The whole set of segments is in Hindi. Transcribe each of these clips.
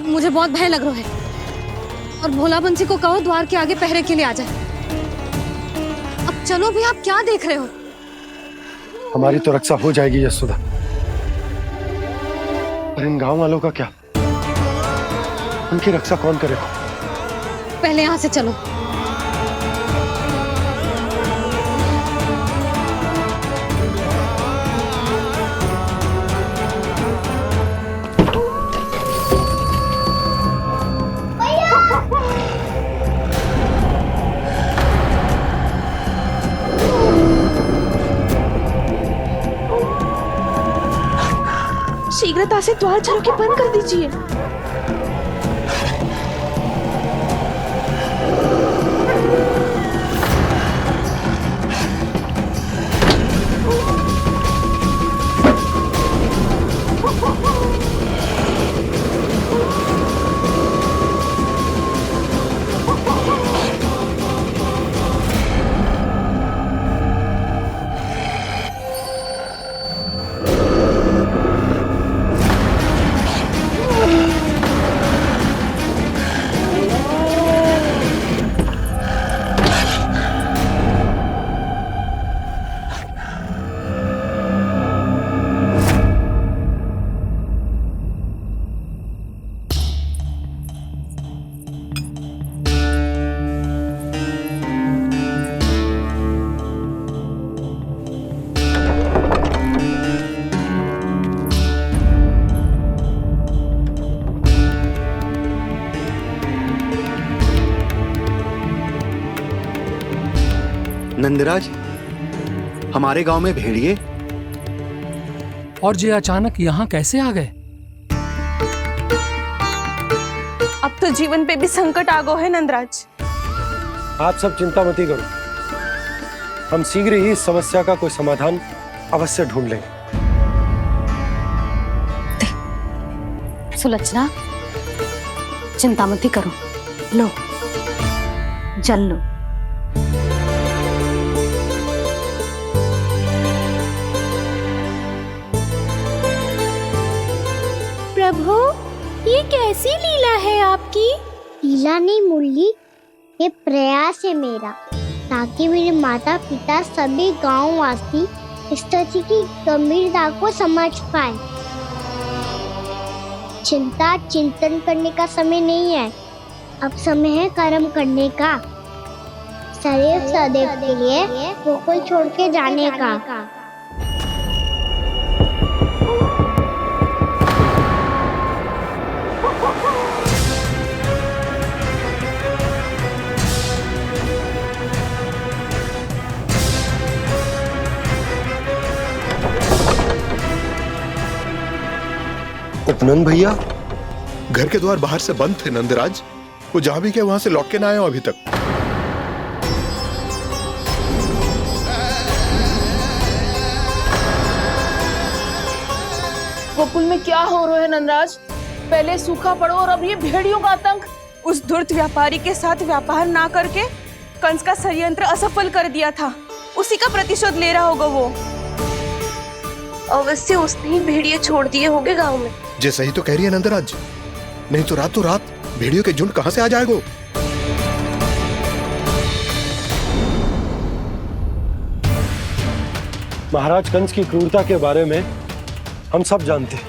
मुझे बहुत भय लग रहा है। और भोला बंसी को कहो द्वार के आगे पहरे के लिए आ जाए। अब चलो भी, आप क्या देख रहे हो? हमारी तो रक्षा हो जाएगी यशोदा, पर इन गांव वालों का क्या? उनकी रक्षा कौन करेगा? पहले यहाँ से चलो। शीघ्रता से द्वार चारों के बंद कर दीजिए। नंदराज, हमारे गांव में भेड़िए और ये अचानक यहाँ कैसे आ गए? अब तो जीवन पे भी संकट आ गो है नंदराज। आप सब चिंता मत करो, हम शीघ्र ही इस समस्या का कोई समाधान अवश्य ढूंढ लेंगे। सुलक्षणा, चिंता मत करो, लो जल लो। प्रभु, ये कैसी लीला है आपकी? लीला नहीं मुरली, ये प्रयास है मेरा, ताकि मेरे माता पिता सभी गांव वासी इस स्थिति की गंभीरता को समझ पाए। चिंता चिंतन करने का समय नहीं है, अब समय है कर्म करने का, सदैव सदैव के लिए गोकुल छोड़ के जाने का। उपनंद भैया, घर के द्वार बाहर से बंद थे नंदराज, वो जहां भी गए वहां से लौट के ना आए हो अभी तक। गोकुल में क्या हो रहा है नंदराज? पहले सूखा पड़ो और अब ये भेड़ियों का आतंक। उस धूर्त व्यापारी के साथ व्यापार ना करके कंस का षड्यंत्र असफल कर दिया था, उसी का प्रतिशोध ले रहा होगा वो। अवश्य उसने ही भेड़िए छोड़ दिए होंगे गांव में। जैसा ही तो कह रही है नंदराज, नहीं तो रात भेड़ियों के झुंड कहां से आ जाएगा? महाराज कंस की क्रूरता के बारे में हम सब जानते हैं,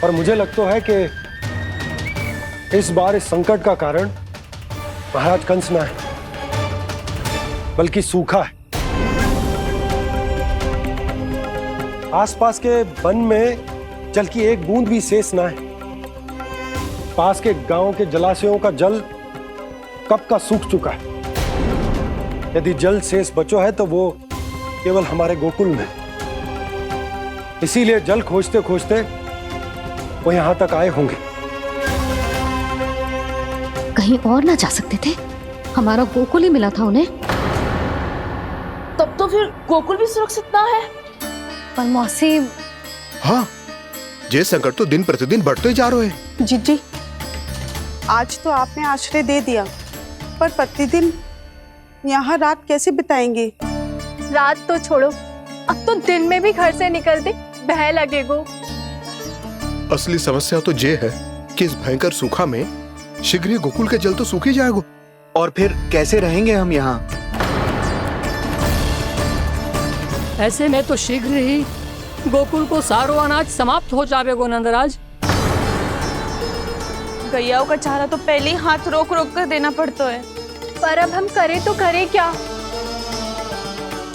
और मुझे लगता है कि इस बार इस संकट का कारण महाराज कंस ना है, बल्कि सूखा है। आसपास के वन में जल की एक बूंद भी शेष ना है। पास के गांव के जलाशयों का जल कब का सूख चुका है। यदि जल शेष बचो है तो वो केवल हमारे गोकुल में। इसीलिए जल खोजते खोजते वो यहां तक आए होंगे। कहीं और ना जा सकते थे? हमारा गोकुल ही मिला था उन्हें। तब तो फिर गोकुल भी सुरक्षित ना है। पर मौसी, हाँ, ये संकट तो दिन प्रतिदिन बढ़ते जा रहे हैं। जीजी, आज तो आपने आश्रय दे दिया, पर प्रतिदिन यहाँ रात कैसे बिताएंगे? रात तो छोड़ो, अब तो दिन में भी घर से निकलते भय लगेगो। असली समस्या तो ये है कि इस भयंकर सूखा में शीघ्र ही गोकुल के जल तो सूख ही जाएगा। और फिर कैसे रहेंगे हम यहाँ? ऐसे में तो शीघ्र ही गोकुल को सारो अनाज समाप्त हो जाएगा नंदराज। गैयाओं का चारा तो पहले ही हाथ रोक रोक कर देना पड़ता है। पर अब हम करें तो करें क्या?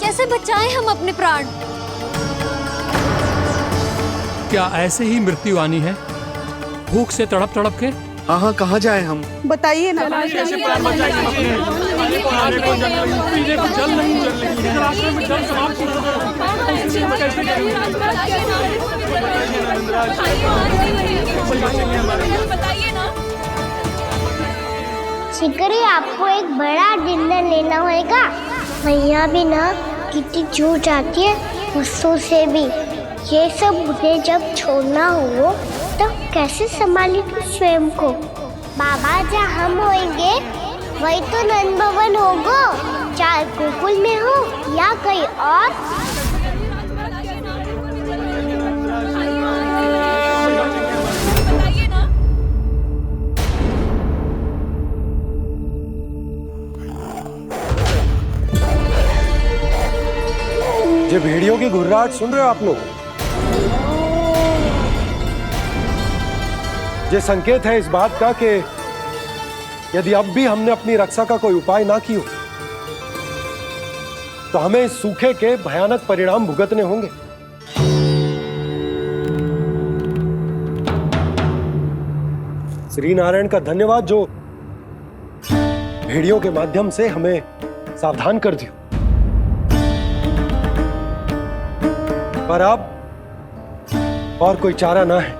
कैसे बचाएं हम अपने प्राण? क्या ऐसे ही मृत्यु आनी है, भूख से तड़प तड़प के? हाँ हाँ, कहाँ जाए हम? बताइए ना। शीघ्र ही आपको एक बड़ा डिनर लेना होगा। मैया भी ना कितनी झूठ आती है गुस्सों से भी। ये सब मुझे जब छोड़ना हो तो कैसे संभाली तू स्वयं को? बाबा जहाँ हम होंगे वही तो नंद भवन होगा, चाहे गोकुल में हो या कहीं और। ये भेड़ियों की घुर्राहट सुन रहे हो आप लोग? ये संकेत है इस बात का कि यदि अब भी हमने अपनी रक्षा का कोई उपाय ना किया तो हमें इस सूखे के भयानक परिणाम भुगतने होंगे। श्री नारायण का धन्यवाद जो भेड़ियों के माध्यम से हमें सावधान कर दिया। पर अब और कोई चारा ना है।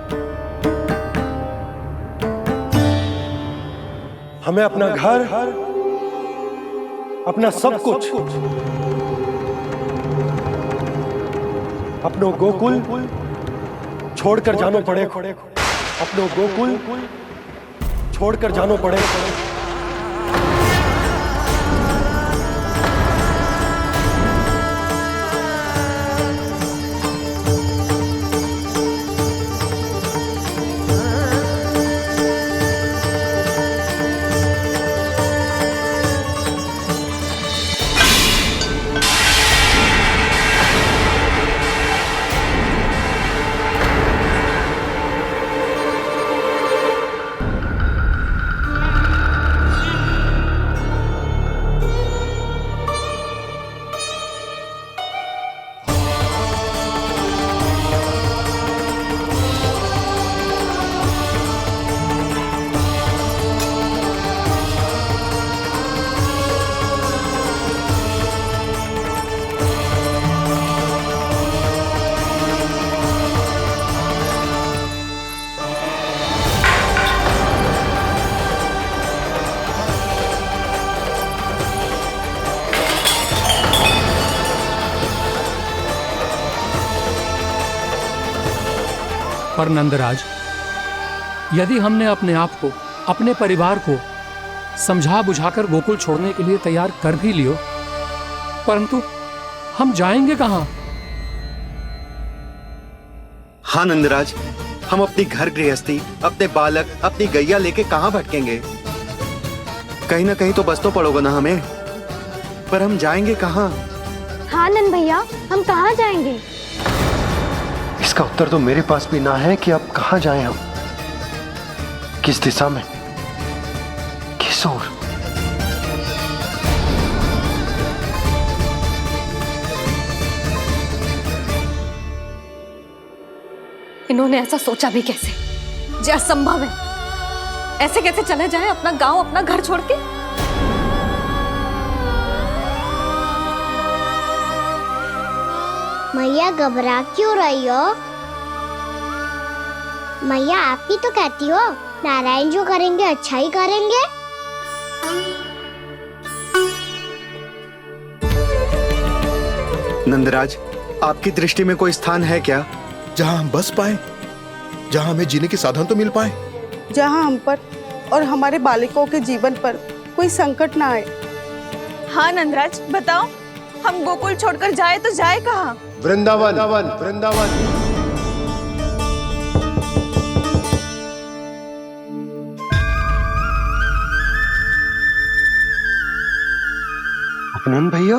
हमें अपना घर, अपना सब कुछ, अपनो गोकुल छोड़कर जानो पड़े। अपनो गोकुल छोड़कर जानो पड़े। पर नंदराज, यदि हमने अपने आप को, अपने परिवार को समझा बुझाकर गोकुल छोड़ने के लिए तैयार कर भी लियो, परंतु हम जाएंगे कहां? हाँ नंदराज, हम अपनी घर गृहस्थी, अपने बालक, अपनी गैया लेके कहां भटकेंगे? कहीं ना कहीं तो बस तो पड़ोगा ना हमें। पर हम जाएंगे कहां? हाँ नंद भैया, हम कहाँ जाएंगे? इसका उत्तर तो मेरे पास भी ना है कि अब कहां जाएं हम, किस दिशा में, किस ओर। इन्होंने ऐसा सोचा भी कैसे? जो असंभव है। ऐसे कैसे चले जाए अपना गांव, अपना घर छोड़ के? मैया घबरा क्यों रही हो? मैया आप ही तो कहती हो नारायण जो करेंगे अच्छा ही करेंगे। नंदराज, आपकी दृष्टि में कोई स्थान है क्या जहां हम बस पाए, जहां हमें जीने के साधन तो मिल पाए, जहाँ हम पर और हमारे बालकों के जीवन पर कोई संकट ना आए। हाँ नंदराज, बताओ, हम गोकुल छोड़कर जाए तो जाए कहाँ? वृंदावन। वृंदावन नंद भैया,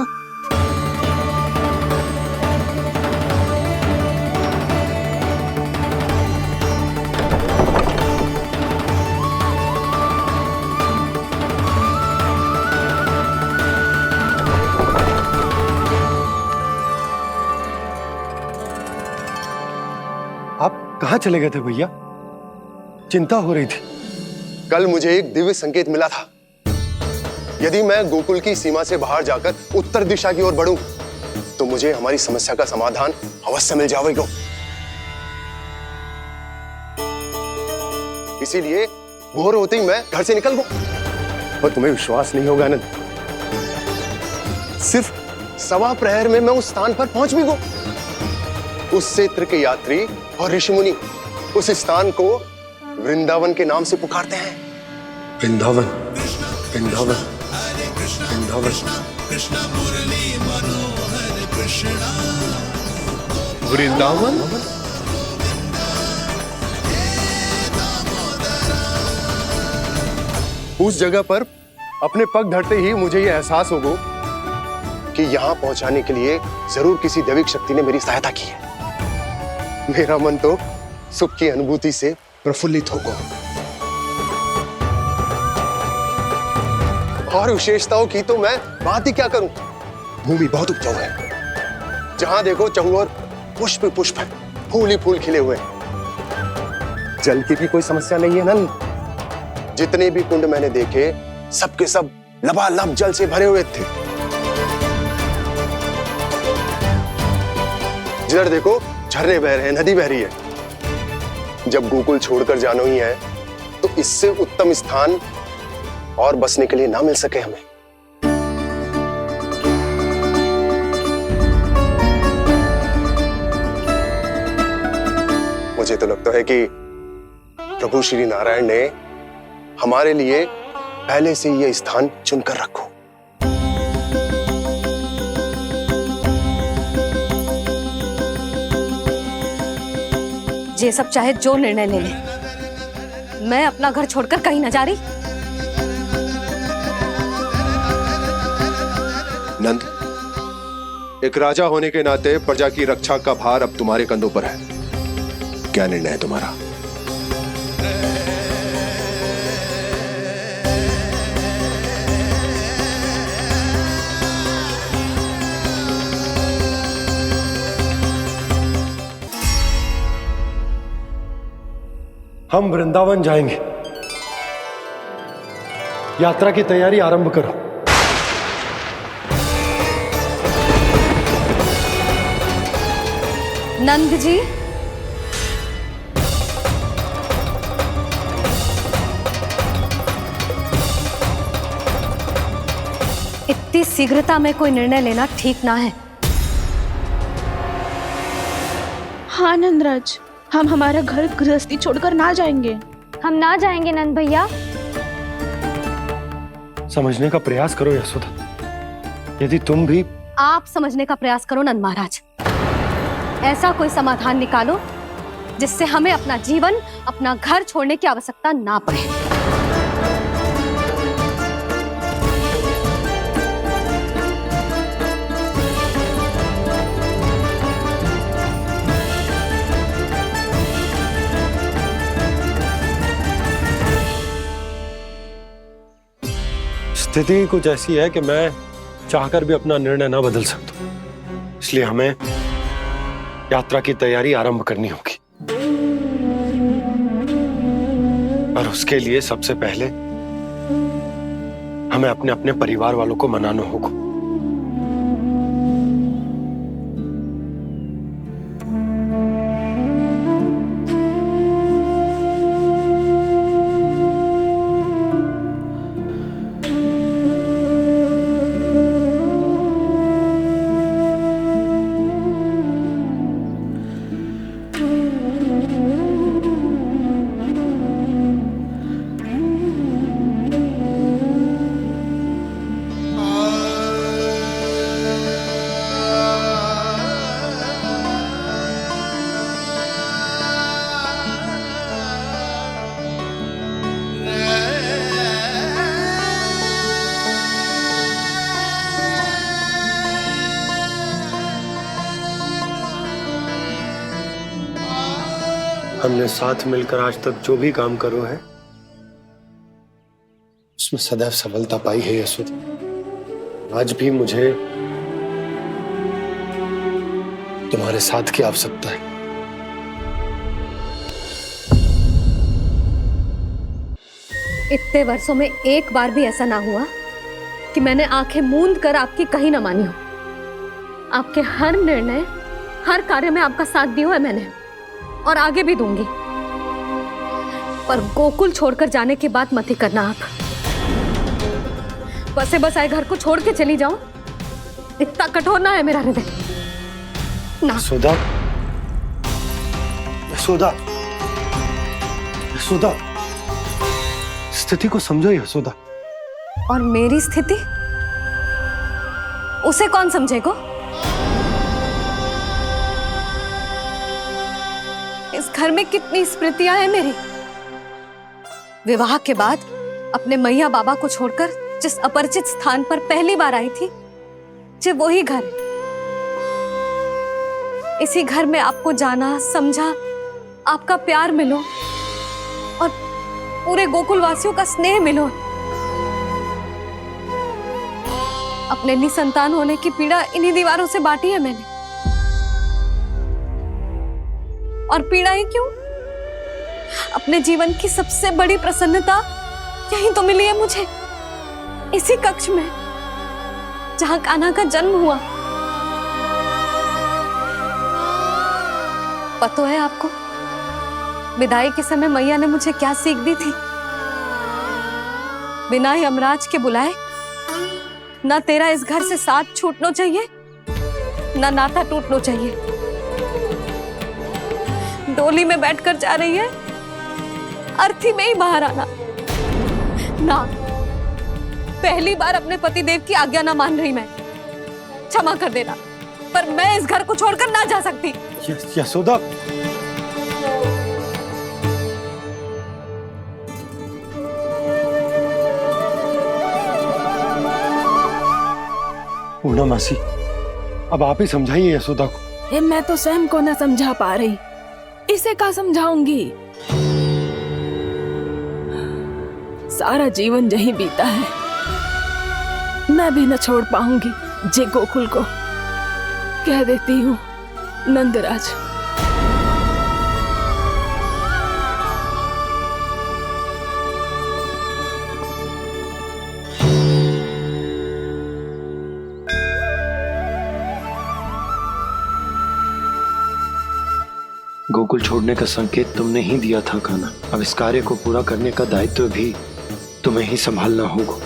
आप कहाँ चले गए थे भैया? चिंता हो रही थी। कल मुझे एक दिव्य संकेत मिला था। यदि मैं गोकुल की सीमा से बाहर जाकर उत्तर दिशा की ओर बढ़ूं, तो मुझे हमारी समस्या का समाधान अवश्य मिल जाएगा। इसीलिए भोर होते ही मैं घर से निकल गया। और तुम्हें विश्वास नहीं होगा आनंद, सिर्फ 1.25 प्रहर में मैं उस स्थान पर पहुंच भी गया। उस क्षेत्र के यात्री और ऋषिमुनि उस स्थान को वृंदावन के नाम से पुकारते हैं। वृंदावन, वृंदावन, वृंदावन। वृंदावन? उस जगह पर अपने पग धरते ही मुझे यह एहसास होगा कि यहां पहुंचाने के लिए जरूर किसी दैविक शक्ति ने मेरी सहायता की है। मेरा मन तो सुख की अनुभूति से प्रफुल्लित होगा। और विशेषताओं की तो मैं बात ही क्या करूं। भूमि बहुत उपजाऊ है, जहां देखो चहुओर पुष्प पुष्प है, फूल ही फूल खिले हुए हैं। जल की भी कोई समस्या नहीं है नंद। जितने भी कुंड मैंने देखे, सबके सब लबालब जल से भरे हुए थे। जिधर देखो झरने बह रहे हैं, नदी बह रही है। जब गोकुल छोड़कर जाना ही है, तो इससे उत्तम स्थान और बसने के लिए ना मिल सके हमें। मुझे तो लगता है कि प्रभु श्री नारायण ने हमारे लिए पहले से यह स्थान चुनकर रखो। ये सब चाहे जो निर्णय ले ले, मैं अपना घर छोड़कर कहीं न जा रही। नंद, एक राजा होने के नाते प्रजा की रक्षा का भार अब तुम्हारे कंधों पर है। क्या निर्णय है तुम्हारा? हम वृंदावन जाएंगे। यात्रा की तैयारी आरंभ करो। नंद जी, इतनी शीघ्रता में कोई निर्णय लेना ठीक ना है। हाँ नंदराज, हम हमारा घर गृहस्थी छोड़कर ना जाएंगे। हम ना जाएंगे नंद भैया। समझने का प्रयास करो यशोदा। यदि तुम भी आप समझने का प्रयास करो नंद महाराज। ऐसा कोई समाधान निकालो जिससे हमें अपना जीवन, अपना घर छोड़ने की आवश्यकता ना पड़े। स्थिति कुछ ऐसी है कि मैं चाहकर भी अपना निर्णय ना बदल सकता, इसलिए हमें यात्रा की तैयारी आरंभ करनी होगी। और उसके लिए सबसे पहले हमें अपने अपने परिवार वालों को मनाना होगा। हमने साथ मिलकर आज तक जो भी काम करो है उसमें सदैव सफलता पाई है यशोदा। आज भी मुझे तुम्हारे साथ की आवश्यकता है। इतने वर्षों में एक बार भी ऐसा ना हुआ कि मैंने आंखें मूंद कर आपकी कहीं ना मानी हो। आपके हर निर्णय, हर कार्य में आपका साथ दिया है मैंने, और आगे भी दूंगी। पर गोकुल छोड़कर जाने की बात मत ही करना आप। बसे बसाए घर को छोड़ के चली जाऊं, इतना कठोर ना है मेरा हृदय ना। यशोदा, यशोदा, यशोदा, स्थिति को समझो यशोदा। और मेरी स्थिति उसे कौन समझेगा? इस घर में कितनी स्मृतियां हैं मेरी। विवाह के बाद अपने मैया बाबा को छोड़कर जिस अपरिचित स्थान पर पहली बार आई थी, जो वही घर है। इसी घर में आपको जाना, समझा, आपका प्यार मिलो और पूरे गोकुल वासियों का स्नेह मिलो। अपने निसंतान होने की पीड़ा इन्हीं दीवारों से बांटी है मैंने। और पीड़ा ही क्यों? अपने जीवन की सबसे बड़ी प्रसन्नता यही तो मिली है मुझे, इसी कक्ष में जहां कान्हा का जन्म हुआ। पता है आपको विदाई के समय मैया ने मुझे क्या सीख दी थी? बिना यमराज के बुलाए ना तेरा इस घर से साथ छूटना चाहिए, ना नाता टूटना चाहिए। डोली में बैठकर जा रही है, अर्थी में ही बाहर आना ना। पहली बार अपने पतिदेव की आज्ञा ना मान रही मैं, क्षमा कर देना, पर मैं इस घर को छोड़कर ना जा सकती। यशोदा, पूर्णा मासी, अब आप ही समझाइए यशोदा को। मैं तो स्वयं को न समझा पा रही, इसे क्या समझाऊंगी? सारा जीवन यही बीता है, मैं भी न छोड़ पाऊंगी जे गोकुल को। कह देती हूँ नंदराज। गोकुल छोड़ने का संकेत तुमने ही दिया था कान्हा। अब इस कार्य को पूरा करने का दायित्व भी तुम्हें ही संभालना होगा।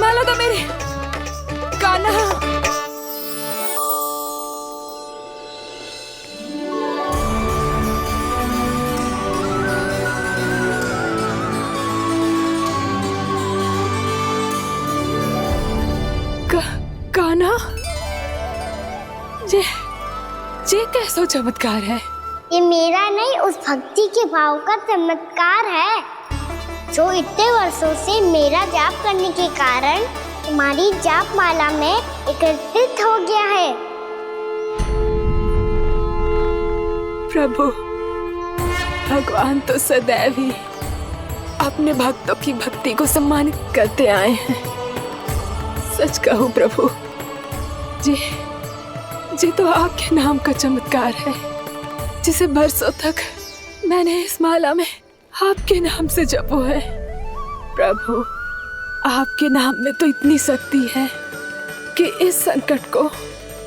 माला तो मेरी कान्हा। कान्हा, ये कैसा चमत्कार है? ये मेरा नहीं, उस भक्ति के भाव का चमत्कार है जो इतने वर्षों से मेरा जाप करने के कारण तुम्हारी जाप माला में एकत्रित हो गया है। प्रभु, भगवान तो सदैव ही अपने भक्तों की भक्ति को सम्मानित करते आए हैं। सच कहूँ प्रभु, जी तो आपके नाम का चमत्कार है, जिसे बरसों तक मैंने इस माला में आपके नाम से जपो है। प्रभु, आपके नाम में तो इतनी शक्ति है कि इस संकट को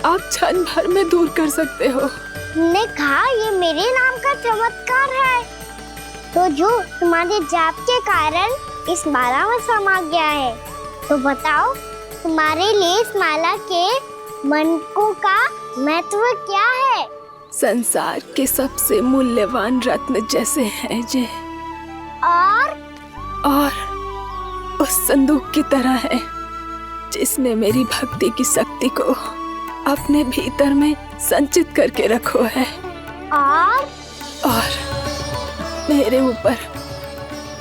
आप क्षण भर में दूर कर सकते हो। तुमने कहा ये मेरे नाम का चमत्कार है, तो जो तुम्हारे जाप के कारण इस माला में समा गया है। तो बताओ तुम्हारे लिए इस माला के मनकों का महत्व क्या है? संसार के सबसे मूल्यवान रत्न जैसे हैं जे, और उस संदूक की तरह है जिसने मेरी भक्ति की शक्ति को अपने भीतर में संचित करके रखो है, और मेरे ऊपर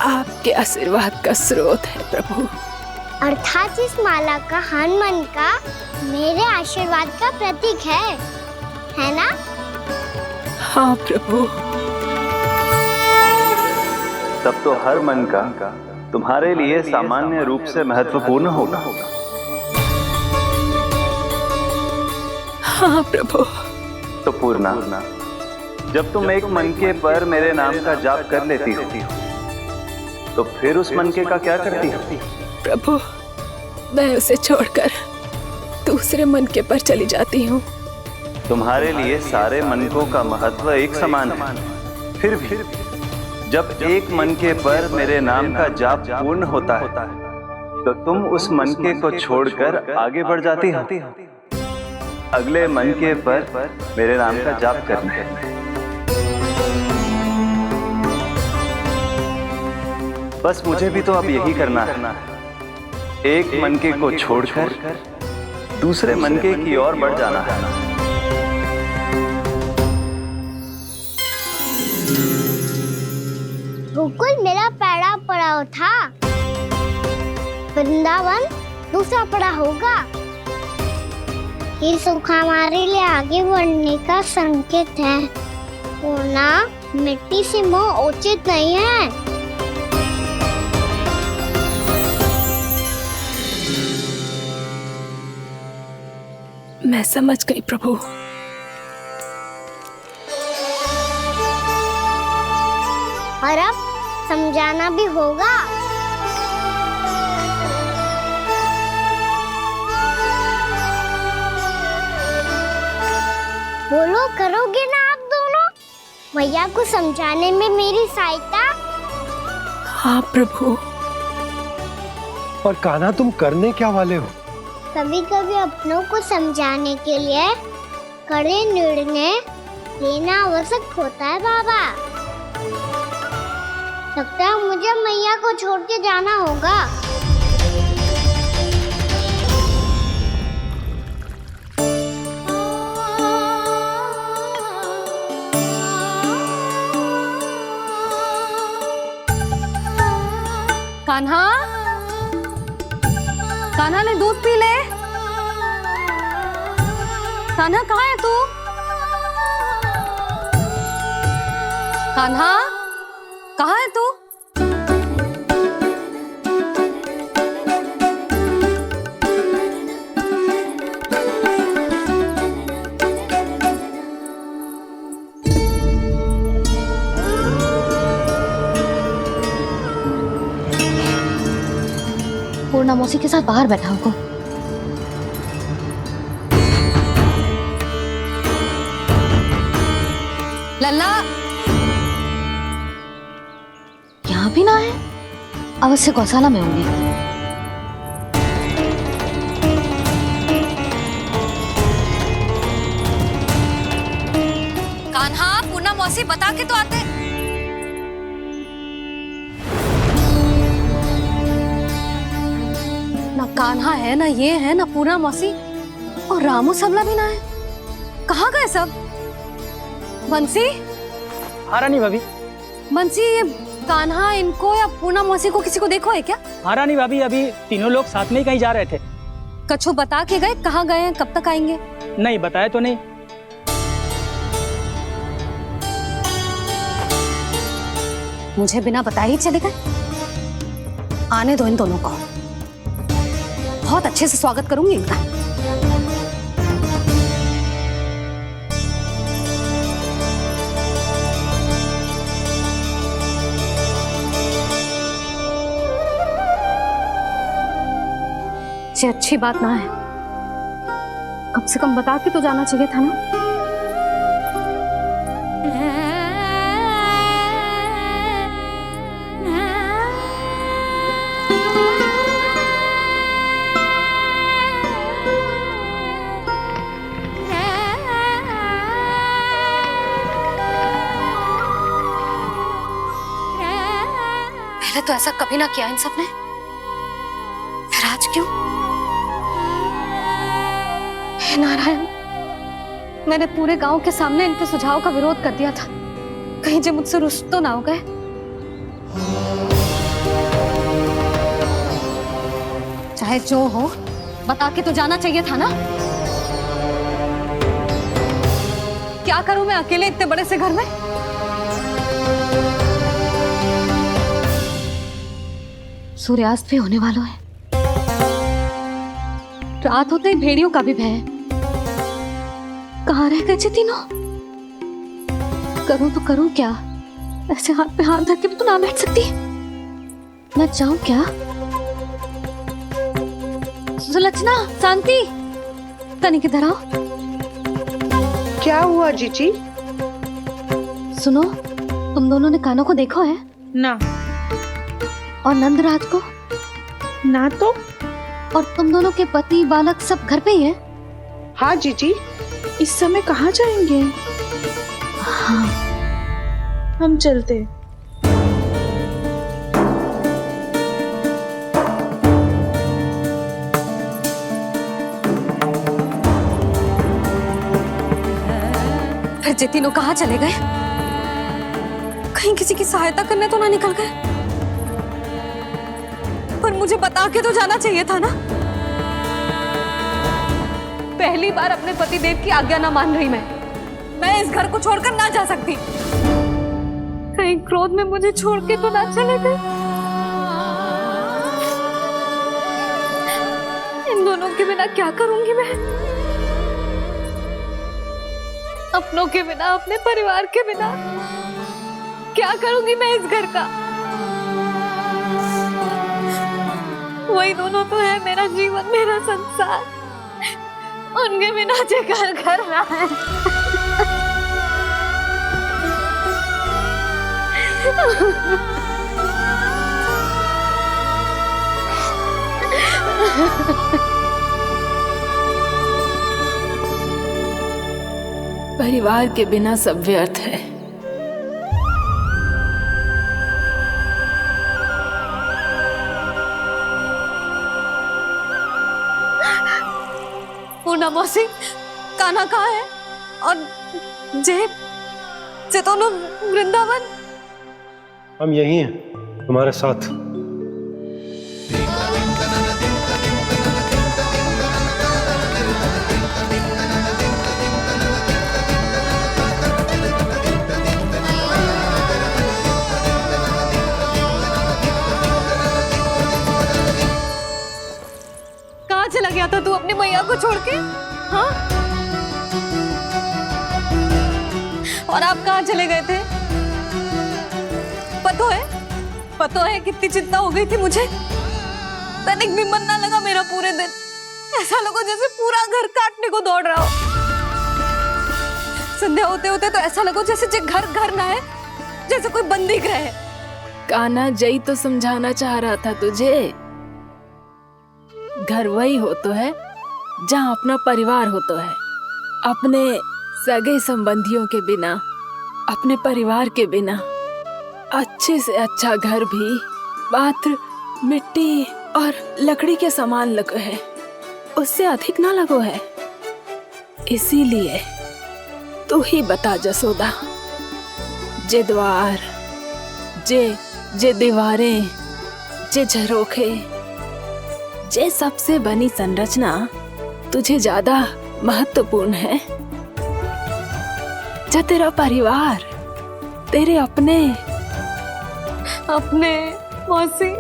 आपके आशीर्वाद का स्रोत है प्रभु। अर्थात इस माला का हनुमान का मेरे आशीर्वाद का प्रतीक है ना? हाँ प्रभु। तब तो हर मन का तुम्हारे लिए सामान्य रूप से महत्वपूर्ण होगा। हाँ प्रभु। तो पूर्णा, जब तुम एक मनके पर मेरे नाम का जाप कर लेती हो, तो फिर उस मनके का क्या करती हो? प्रभु, मैं उसे छोड़कर दूसरे मनके पर चली जाती हूँ। तुम्हारे लिए सारे मनकों का महत्व एक समान है। फिर भी जब एक मनके पर मेरे नाम का जाप पूर्ण होता है, तो तुम उस मनके को छोड़कर आगे बढ़ जाती हो अगले मनके पर मेरे नाम का जाप करने। बस मुझे भी तो अब यही करना है, एक मनके को छोड़कर दूसरे मनके की ओर बढ़ जाना है। गोकुल मेरा पहला पड़ाव था, वृंदावन दूसरा पड़ाव होगा। ये सुख हमारे लिए आगे बढ़ने का संकेत है। पूर्णा, मिट्टी से मोह उचित नहीं है। मैं समझ गई प्रभु। और अब समझाना भी होगा। बोलो, करोगे ना आप दोनों? भैया को समझाने में मेरी सहायता? हाँ प्रभु। पर कान्हा, तुम करने क्या वाले हो? कभी कभी अपनों को समझाने के लिए कड़े निर्णय लेना आवश्यक होता है बाबा। लगता है मुझे मैया को छोड़ के जाना होगा। कान्हा, कान्हा ने दूध पी ले। कान्हा कहाँ है तू? कान्हा, कहाँ है तू? पूर्णा मौसी के साथ बाहर बैठा होगा। लल्ला, यहाँ भी ना है। अवश्य गौशाला में होंगे। कान्हा, पूर्णा मौसी बता के तो आते। ना कान्हा है, ना ये है, ना पूर्णा मौसी, और रामू सबला भी ना है। कहाँ गए सब? बंसी? हाँ रानी भाभी। बंसी, ये कान्हा इनको या पूर्णा मौसी को किसी को देखो है क्या? हाँ रानी भाभी, अभी तीनों लोग साथ में ही कहीं जा रहे थे। कछु बता के गए कहाँ गए हैं, कब तक आएंगे? नहीं बताया तो नहीं। मुझे बिना बताए ही चले गए? आने दो इन दोनों को, बहुत अच्छे से स्वागत करूंगी इनका। ये अच्छी बात ना है, कम से कम बता के तो जाना चाहिए था ना। तो ऐसा कभी ना किया इन सब ने, फिर आज क्यों? हे नारायण, मैंने पूरे गांव के सामने इनके सुझाव का विरोध कर दिया था, कहीं जो मुझसे रुष्ट तो ना हो गए। चाहे जो हो, बता के तो जाना चाहिए था ना। क्या करूं मैं अकेले इतने बड़े से घर में? सूर्यास्त भी होने वाला है, रात होते ही भेड़ियों का भी भय है। कहाँ रह गए तीनों? करूं तो करूं क्या? ऐसे हाथ पे हाथ धर के भी तो ना बैठ सकती। मैं जाऊं क्या? सुलक्षणा, शांति, तनी किधर आओ। क्या हुआ जीजी? सुनो, तुम दोनों ने कानों को देखो है ना। और नंदराज को ना तो। और तुम दोनों के पति बालक सब घर पे ही हैं? हाँ जीजी, इस समय कहाँ जाएंगे? हाँ, हम चलते। फिर ये तीनों कहाँ चले गए? कहीं किसी की सहायता करने तो ना निकल गए? पर मुझे बता के तो जाना चाहिए था ना। पहली बार अपने पतिदेव की आज्ञा ना मान रही मैं इस घर को छोड़कर ना जा सकती। कहीं क्रोध में मुझे छोड़ के तो ना चले गए। इन दोनों के बिना क्या करूंगी मैं? अपनों के बिना, अपने परिवार के बिना क्या करूंगी मैं इस घर का? वही दोनों तो है मेरा जीवन, मेरा संसार। उनके बिना जे घर घर रहा है। परिवार के बिना सब व्यर्थ है। पूना मौसी, कान्हा कहाँ है? और जे दोनों वृंदावन? हम यही हैं, तुम्हारे साथ। कहाँ चला गया था तू अपनी मैया को छोड़ के? हाँ? और आप कहाँ चले गए थे? पतो है कितनी चिंता हो गई थी मुझे। तनिक भी मन ना लगा मेरा पूरे दिन। ऐसा लगा जैसे पूरा घर काटने को दौड़ रहा हो। संध्या होते होते तो ऐसा लगा जैसे घर घर ना है, जैसे कोई बंदी गृह है। कान्हा, जय तो समझाना चाह रहा था तुझे। घर वही हो तो है जहाँ अपना परिवार हो तो है। अपने सगे संबंधियों के बिना, अपने परिवार के बिना अच्छे से अच्छा घर भी मात्र मिट्टी और लकड़ी के समान लगो है, उससे अधिक ना लगो है। इसीलिए तू ही बता जसोदा, जे द्वार, जे दीवारें, जे झरोखे, जे सबसे बनी संरचना तुझे ज्यादा महत्वपूर्ण है? जा तेरा परिवार, तेरे अपने मौसी,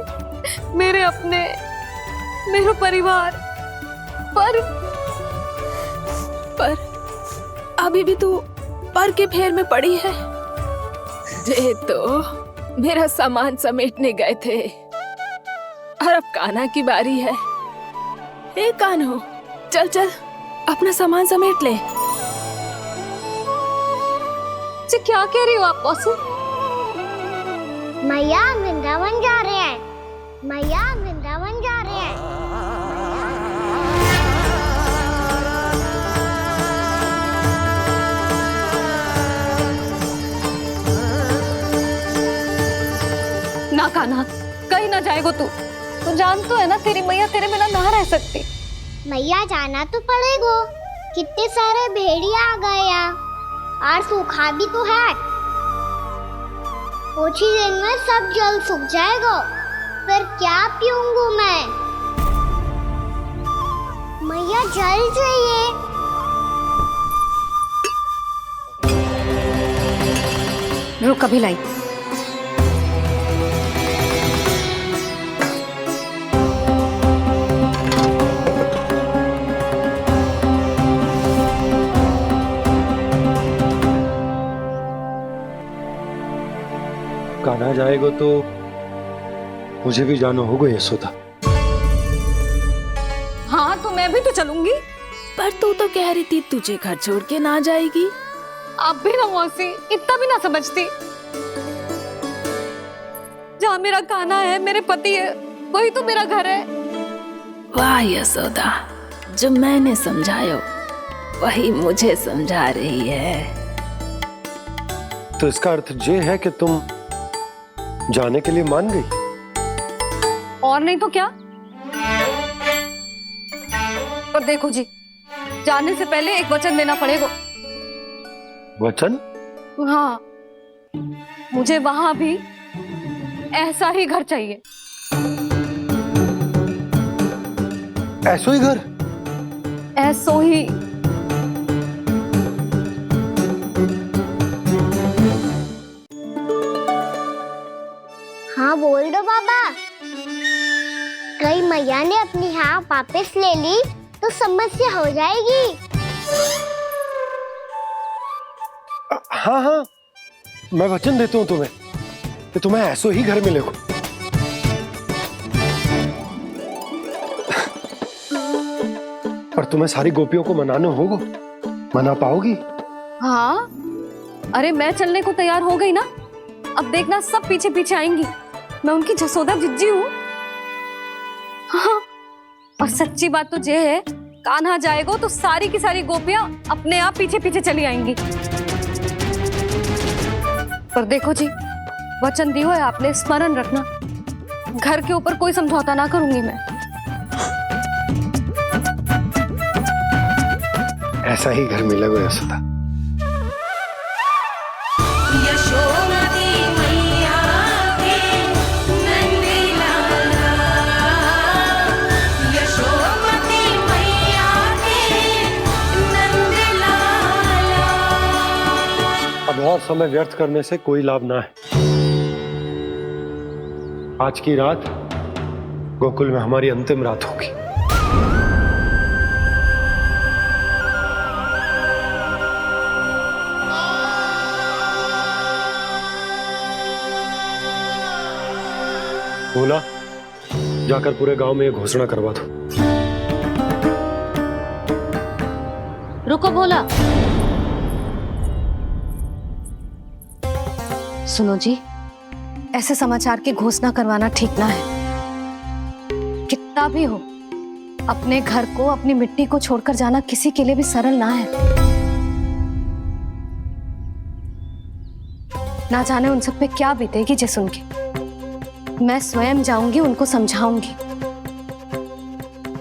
मेरे अपने, मेरा परिवार। पर अभी भी तू पर के फेर में पड़ी है। जे तो मेरा सामान समेटने गए थे और अब कान्हा की बारी है। ए कान्हो, चल चल अपना सामान समेट ले। क्या कह रही हो आप मौसी? मैया वृंदावन जा रहे हैं। मैया वृंदावन जा रहे हैं। ना कान्हा, जाएगा तू? तू जान तो है ना तेरी मैया तेरे बिना ना रह सकती। मैया जाना तो पड़ेगा, कितने सारे भेड़िया आ गए यहाँ, और सूखा भी तो है। कुछ ही दिन में सब जल सूख जाएगा, फिर क्या पीऊंगा मैं? मैया जल चाहिए। रुक अभी लाई। कान्हा जाएगा तो मुझे भी जाना होगा यशोदा। हाँ तो मैं भी तो चलूंगी। पर तू तो कह रही थी तुझे घर छोड़ के ना जाएगी। आप भी ना मौसी, इतना भी ना समझती। जहाँ मेरा कान्हा है, मेरे पति है, वही तो मेरा घर है। वाह यशोदा, जो मैंने समझायो वही मुझे समझा रही है। तो इसका अर्थ ये है कि तुम जाने के लिए मान गई? और नहीं तो क्या। और देखो जी, जाने से पहले एक वचन देना पड़ेगा। वचन? हाँ, मुझे वहां भी ऐसा ही घर चाहिए। ऐसो ही घर? ऐसो ही। हाँ बोल दो बाबा। कहीं मैया ने अपनी हाँ वापस ले ली तो समस्या हो जाएगी। हाँ हाँ, मैं वचन देता हूँ तुम्हें कि तुम्हें ऐसो ही घर मिलेगा। पर तुम्हें सारी गोपियों को मनाना होगा। मना पाओगी? हाँ, अरे मैं चलने को तैयार हो गई ना। अब देखना सब पीछे पीछे आएंगी। मैं उनकी जसोदा जिज्जी हूँ। हाँ, और सच्ची बात तो ये है, कान्हा जाएगा तो सारी की सारी गोपियां अपने आप पीछे पीछे चली आएंगी। पर देखो जी, वचन दियो है आपने, स्मरण रखना। घर के ऊपर कोई समझौता ना करूंगी मैं। ऐसा ही घर मिलेगा यशोदा। अब और समय व्यर्थ करने से कोई लाभ ना है। आज की रात गोकुल में हमारी अंतिम रात होगी। बोला, जाकर पूरे गांव में ये घोषणा करवा दो। रुको भोला। सुनो जी, ऐसे समाचार की घोषणा करवाना ठीक ना है। कितना भी हो, अपने घर को, अपनी मिट्टी को छोड़कर जाना किसी के लिए भी सरल ना है। ना जाने उन सब पे क्या बीतेगी जे सुन के। मैं स्वयं जाऊंगी, उनको समझाऊंगी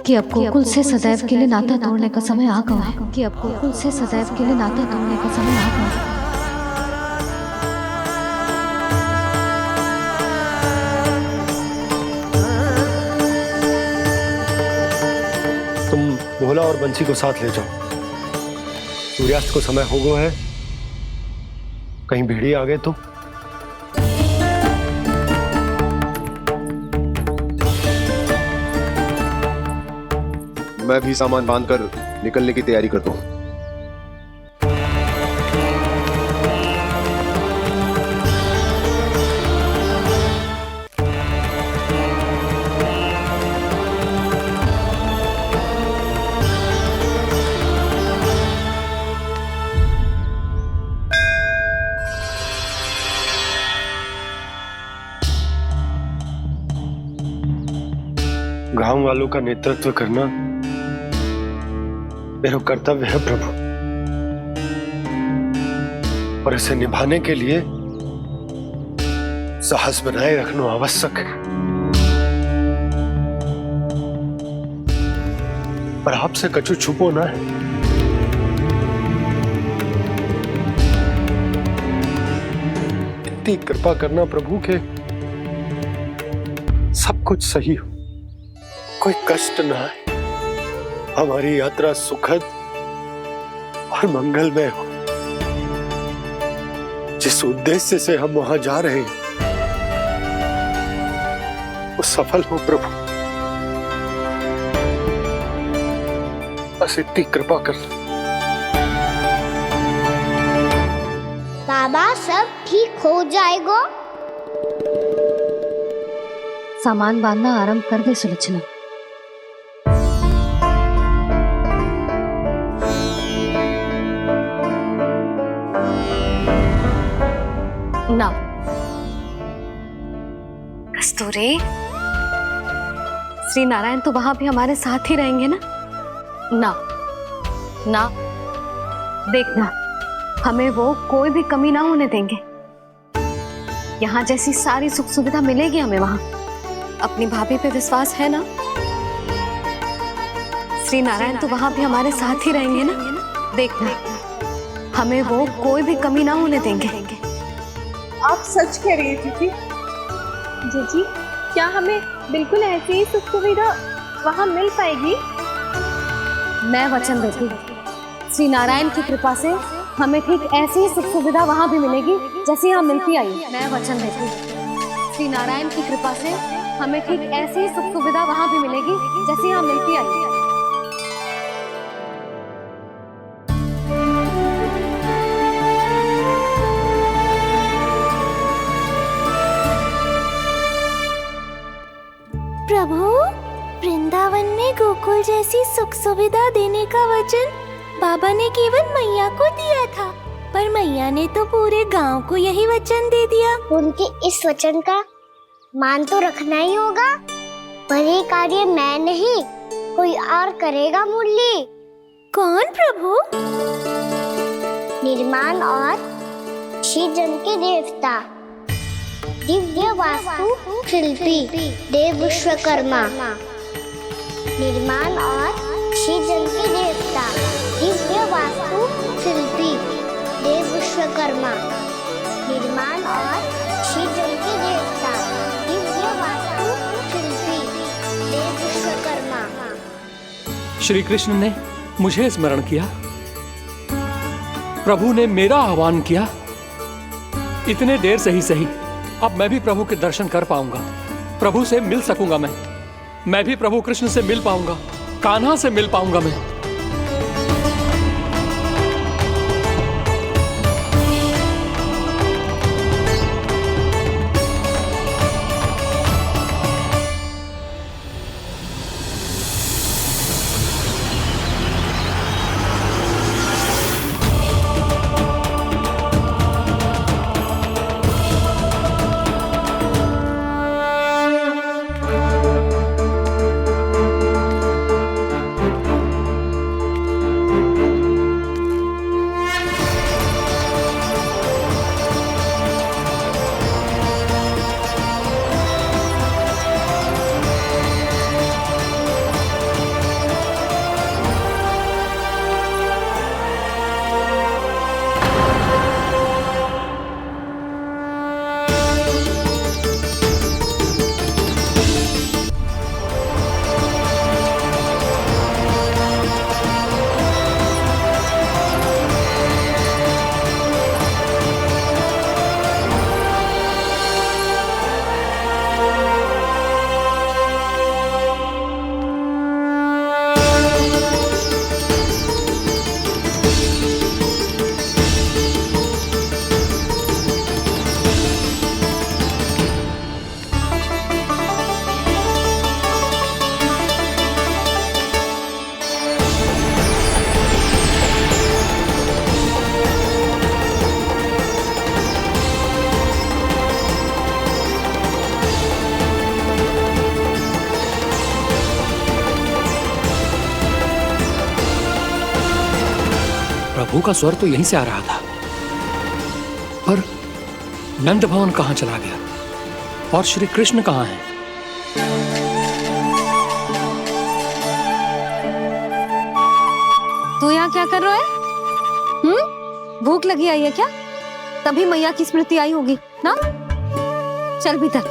कि अब गोकुल से सदैव के लिए नाता तोड़ने का समय आ गया है। कि अब गोकुल से सदैव के लिए नाता तोड़ने का समय आ गया है। तुम भोला और बंसी को साथ ले जाओ। सूर्यास्त को समय हो गया है, कहीं भेड़िए आ गए तो। मैं भी सामान बांधकर निकलने की तैयारी करता हूँ। गांव वालों का नेतृत्व करना मेरा कर्तव्य है प्रभु, और इसे निभाने के लिए साहस बनाए रखना आवश्यक है। पर आपसे कछु छुपो ना है। इतनी कृपा करना प्रभु के सब कुछ सही हो, कोई कष्ट ना है, हमारी यात्रा सुखद और मंगलमय हो। जिस उद्देश्य से हम वहां जा रहे हैं वो सफल हो प्रभु, बस इतनी कृपा करना। बाबा सब ठीक हो जाएगा। सामान बांधना आरंभ कर दे सुलोचना। ना कस्तूरी, श्री नारायण तो वहां भी हमारे साथ ही रहेंगे ना? ना ना, देखना हमें वो कोई भी कमी ना होने देंगे। यहाँ जैसी सारी सुख सुविधा मिलेगी हमें वहां। अपनी भाभी पे विश्वास है ना? श्री नारायण तो वहां भी हमारे साथ ही रहेंगे ना? देखना हमें वो कोई भी कमी ना होने देंगे। आप सच कह रही है दीदी। जीजी, क्या हमें बिल्कुल ऐसी ही सुख सुविधा वहाँ मिल पाएगी? मैं वचन देती हूँ, श्री नारायण की कृपा से हमें ठीक ऐसी ही सुख सुविधा वहाँ भी मिलेगी जैसी यहाँ मिलती आई। मैं वचन देती हूँ, श्री नारायण की कृपा से हमें ठीक ऐसी ही सुख सुविधा वहाँ भी मिलेगी जैसी यहाँ मिलती आई। प्रभु, वृंदावन में गोकुल जैसी सुख सुविधा देने का वचन बाबा ने केवल मैया को दिया था, पर मैया ने तो पूरे गांव को यही वचन दे दिया। उनके इस वचन का मान तो रखना ही होगा, पर ये कार्य मैं नहीं कोई और करेगा। मुरली कौन प्रभु? निर्माण और सृजन के देवता, दिव्य वास्तु शिल्पी देव विश्वकर्मा। निर्माण और सृजन के देवता, दिव्य वास्तु शिल्पी देव विश्वकर्मा। निर्माण और सृजन के देवता, दिव्य वास्तु शिल्पी देव विश्वकर्मा। श्री कृष्ण ने मुझे स्मरण किया, प्रभु ने मेरा आह्वान किया। इतने देर से ही सही, अब मैं भी प्रभु के दर्शन कर पाऊंगा, प्रभु से मिल सकूंगा। मैं भी प्रभु कृष्ण से मिल पाऊंगा, कान्हा से मिल पाऊंगा मैं। प्रभु का स्वर तो यहीं से आ रहा था, पर नंद भवन कहां चला गया और श्री कृष्ण कहां हैं? क्या कर रहे हो? भूख लगी आई है क्या? तभी मैया की स्मृति आई होगी ना? चल भीतर।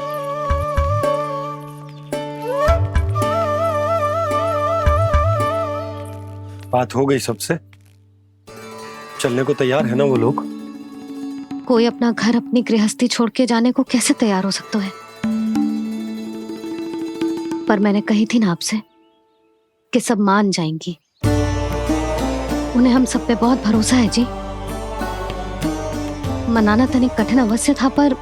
बात हो गई सबसे? चलने को तैयार है ना वो लोग? कोई अपना घर अपनी गृहस्थी छोड़ के जाने को कैसे तैयार हो सकता है? पर मैंने कही थी ना आपसे कि सब मान जाएंगी। उन्हें हम सब पे बहुत भरोसा है जी। मनाना तनिक कठिन अवश्य था, पर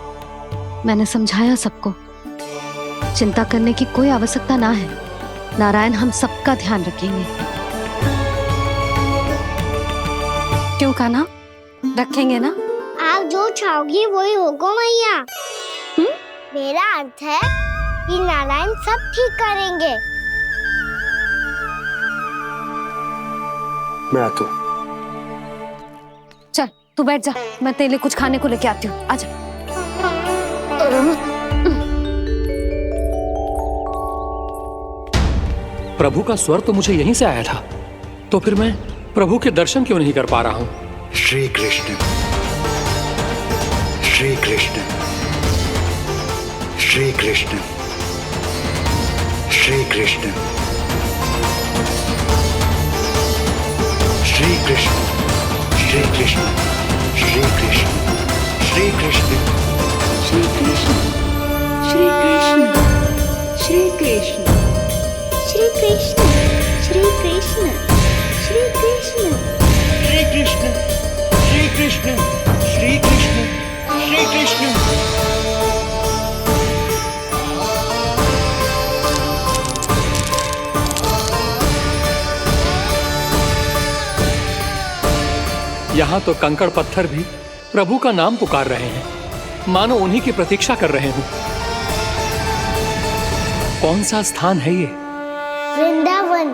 मैंने समझाया सबको। चिंता करने की कोई आवश्यकता ना है। नारायण हम सबका ध्यान रखेंगे। क्यों कान्हा, रखेंगे ना? आप जो चाहोगी वही होगा मैया। मेरा अर्थ है कि नारायण सब ठीक करेंगे। मैं आता हूँ। चल तू बैठ जा, मैं तेरे लिए कुछ खाने को लेके आती हूँ। आजा। प्रभु का स्वर तो मुझे यहीं से आया था, तो फिर मैं प्रभु के दर्शन क्यों नहीं कर पा रहा हूँ? श्री कृष्ण, श्री कृष्ण, श्री कृष्ण, श्री कृष्ण, श्री कृष्ण, श्री कृष्ण, श्री कृष्ण, श्री कृष्ण, श्री कृष्ण, श्री कृष्ण, श्री कृष्ण, श्री कृष्ण, श्री कृष्ण, श्री कृष्ण, श्री कृष्ण, श्री कृष्ण, श्री कृष्ण, श्री कृष्ण। यहाँ तो कंकड़ पत्थर भी प्रभु का नाम पुकार रहे हैं, मानो उन्हीं की प्रतीक्षा कर रहे हो। कौन सा स्थान है ये? वृंदावन,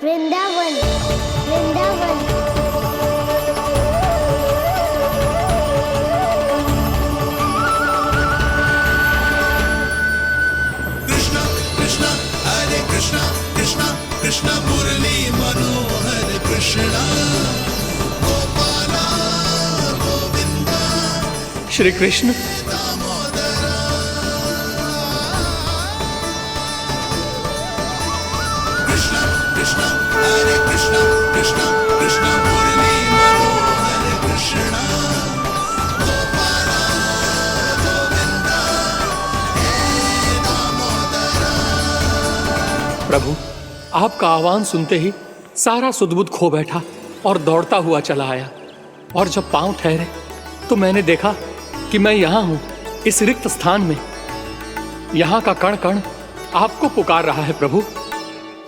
वृंदावन, वृंदावन। कृष्णा कृष्णा हरे कृष्णा, कृष्णा कृष्णा मुरली मनोहर कृष्णा, गोपाला गोविंदा, श्री कृष्ण। कृष्णा कृष्णा हरे कृष्णा, कृष्णा कृष्णा मुरली मनोहर कृष्णा, गोपाला गोविंदा, हे दामोदरा। प्रभु, आपका आह्वान सुनते ही सारा सुध-बुध खो बैठा और दौड़ता हुआ चला आया। और जब पांव ठहरे तो मैंने देखा कि मैं यहाँ हूँ, इस रिक्त स्थान में। यहाँ का कण कण आपको पुकार रहा है प्रभु।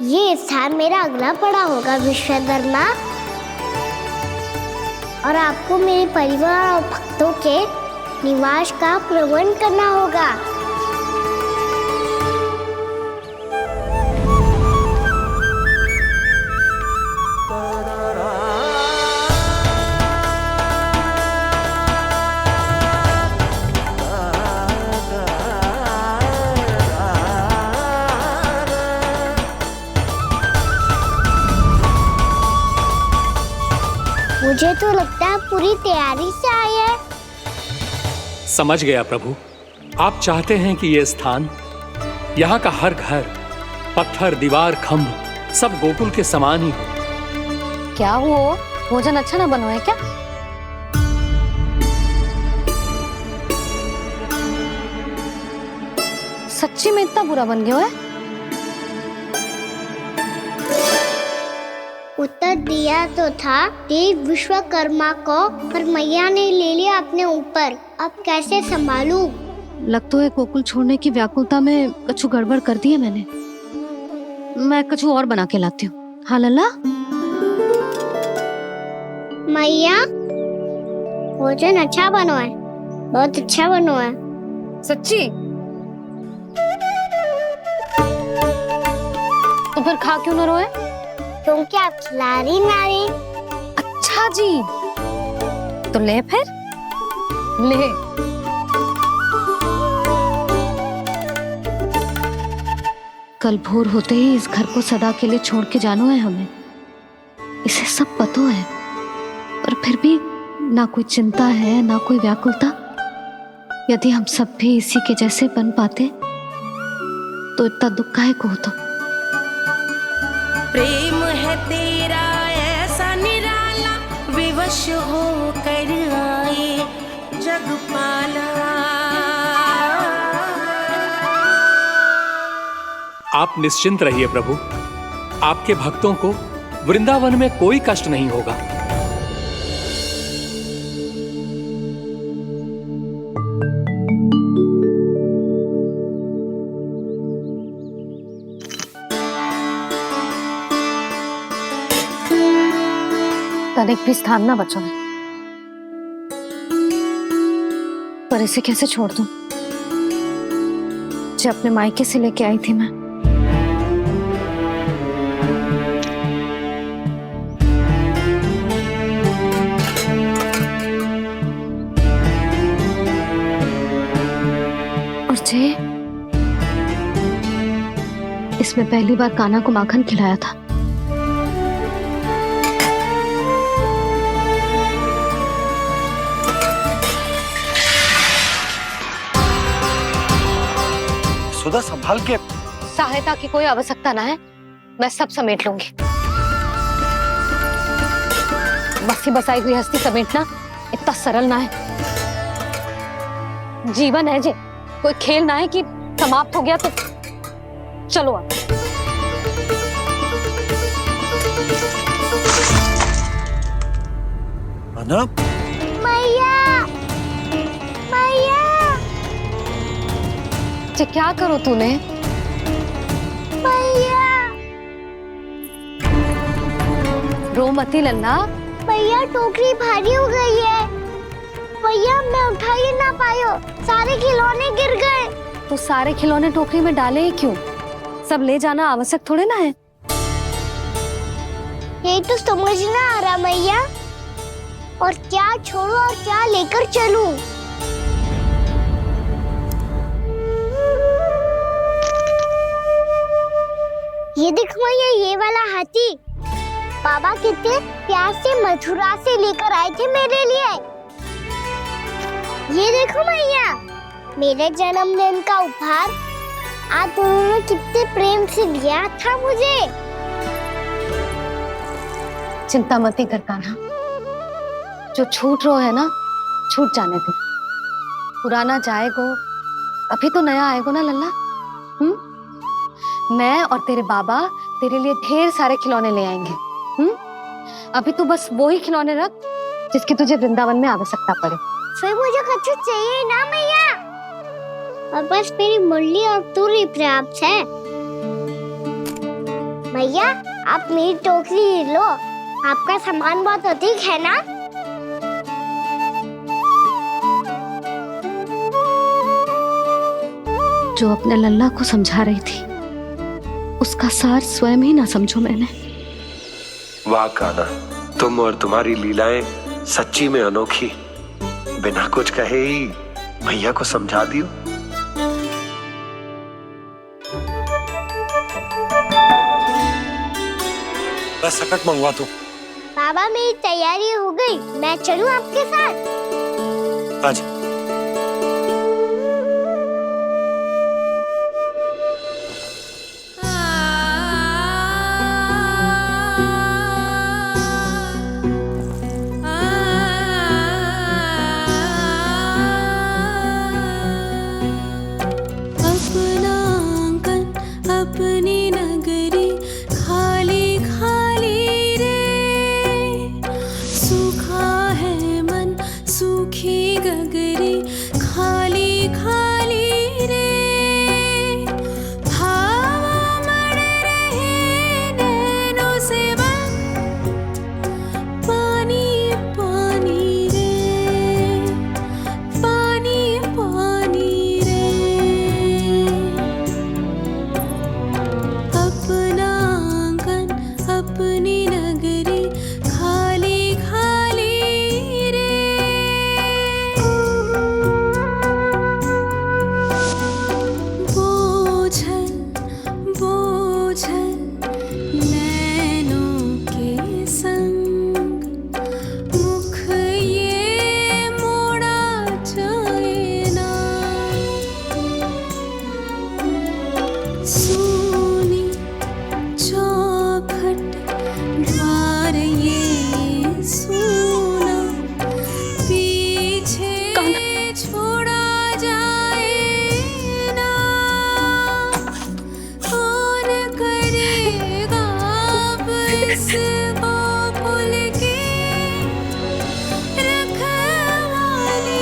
ये स्थान मेरा अगला पड़ा होगा विश्वकर्मा, और आपको मेरे परिवार और भक्तों के निवास का प्रबंध करना होगा। मुझे तो लगता है पूरी तैयारी से आए हैं। समझ गया प्रभु, आप चाहते हैं कि ये स्थान, यहाँ का हर घर, पत्थर, दीवार, खम्भ सब गोकुल के समान ही हो। क्या हुआ? भोजन अच्छा ना बनो है क्या? सच्ची में इतना बुरा बन गया है? उत्तर दिया तो था देव विश्वकर्मा को, पर मैया ने ले लिया अपने ऊपर। अब कैसे संभालूं? लग तो है गोकुल छोड़ने की व्याकुलता में कछु गड़बड़ कर दी है मैंने। मैं कछु और बना के लाती हूँ। हाँ लल्ला? मैया, भोजन अच्छा बनो है, बहुत अच्छा बनो है। सच्ची? तो फिर खा क्यों न रोए? क्योंकि आप खिलाड़ी नारी। अच्छा जी, तो ले फिर ले। कल भोर होते ही इस घर को सदा के लिए छोड़ के जाना है हमें। इसे सब पता है, पर फिर भी ना कोई चिंता है ना कोई व्याकुलता। यदि हम सब भी इसी के जैसे बन पाते तो इतना दुख काहे को होता। प्रेम है तेरा ऐसा निराला, विवश हो कर आए जगपाला। आप निश्चिंत रहिए प्रभु, आपके भक्तों को वृंदावन में कोई कष्ट नहीं होगा। तनिक भी स्थान ना बचो, पर इसे कैसे छोड़ दूं जो अपने मायके से लेके आई थी मैं। और जे इसमें पहली बार कान्हा को माखन खिलाया था। सुधा संभाल के। सहायता की कोई आवश्यकता ना है, मैं सब समेट लूंगी। बसी बसाई हुई हस्ती समेटना इतना सरल ना है। जीवन है जे, कोई खेल ना है कि समाप्त हो गया तो चलो अब। मैया मैया। जे क्या करो तूने? मैया रो मती लल्ला। भैया टोकरी भारी हो गई है। भैया मैं उठा ही ना पायो, सारे खिलौने गिर गए। तो सारे खिलौने टोकरी में डाले ही क्यों? सब ले जाना आवश्यक थोड़े ना है। यही तो समझ ना आ रहा मैया, और क्या छोड़ो और क्या लेकर चलूं। ये देख मैया, ये वाला हाथी बाबा कितने प्यार से मथुरा से लेकर आए थे मेरे लिए। ये देखो मैया, मेरे जन्मदिन का उपहार आज उन्होंने कितने प्रेम से दिया था मुझे। चिंता मती कर कान्हा, जो छूट रो है ना छूट जाने दे। पुराना जाएगो, अभी तो नया आएगो ना लल्ला। मैं और तेरे बाबा तेरे लिए ढेर सारे खिलौने ले आएंगे। अभी तू बस वो ही खिलौने रख जिसकी तुझे वृंदावन में आवश्यकता पड़े। फिर मुझे कुछ चाहिए ना मैया, और बस मेरी मुरली और तुरी पर्याप्त है। मैया आप मेरी टोकरी लो, आपका सामान बहुत अधिक है ना। जो अपने लल्ला को समझा रही थी उसका सार स्वयं ही ना समझो मैंने। वाह कान्हा, तुम और तुम्हारी लीलाएं सच्ची में अनोखी। बिना कुछ कहे ही भैया को समझा दियो। बस सकट मंगवा दो। बाबा मेरी तैयारी हो गई, मैं चलूं आपके साथ? आज सूखी गगरी इस गोकुल की रखवाली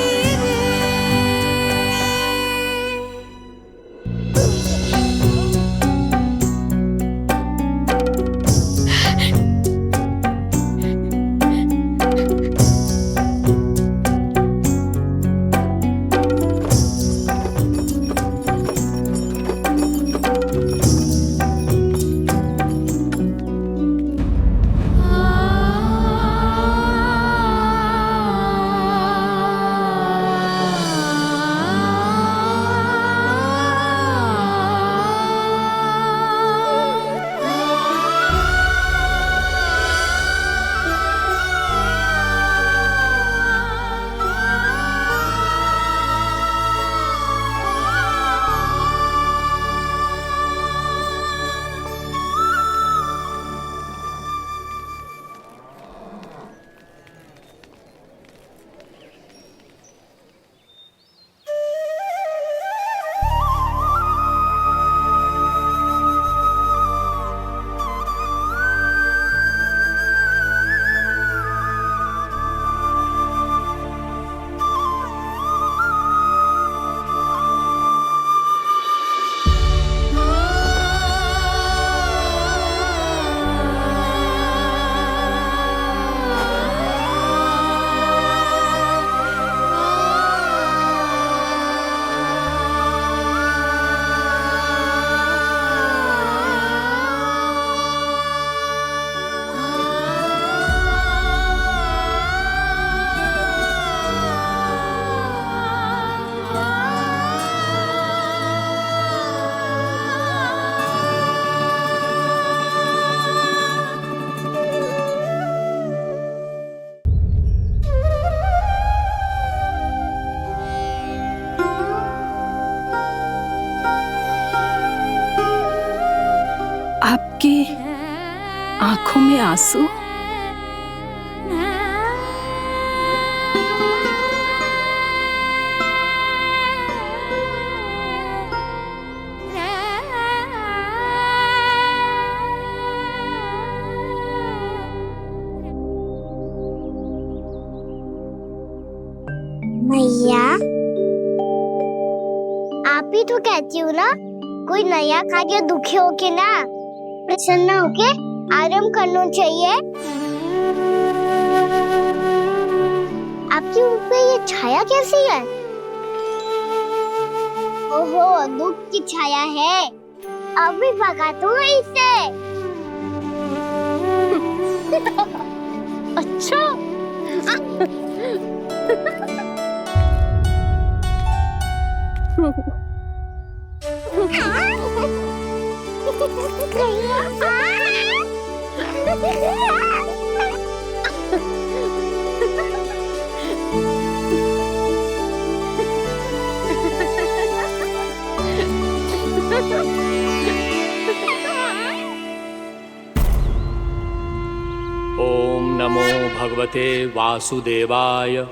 आपकी आंखों में आंसू? मैया, आप ही तो कहती हो ना, कोई नया कार्य दुखी होके ना प्रसन्न होके आराम करना चाहिए। आपकी मुख पे ये छाया कैसी है? ओहो, दुख की छाया है। अभी भगा दूं इसे। अच्छा। ओम नमो भगवते वासुदेवाय।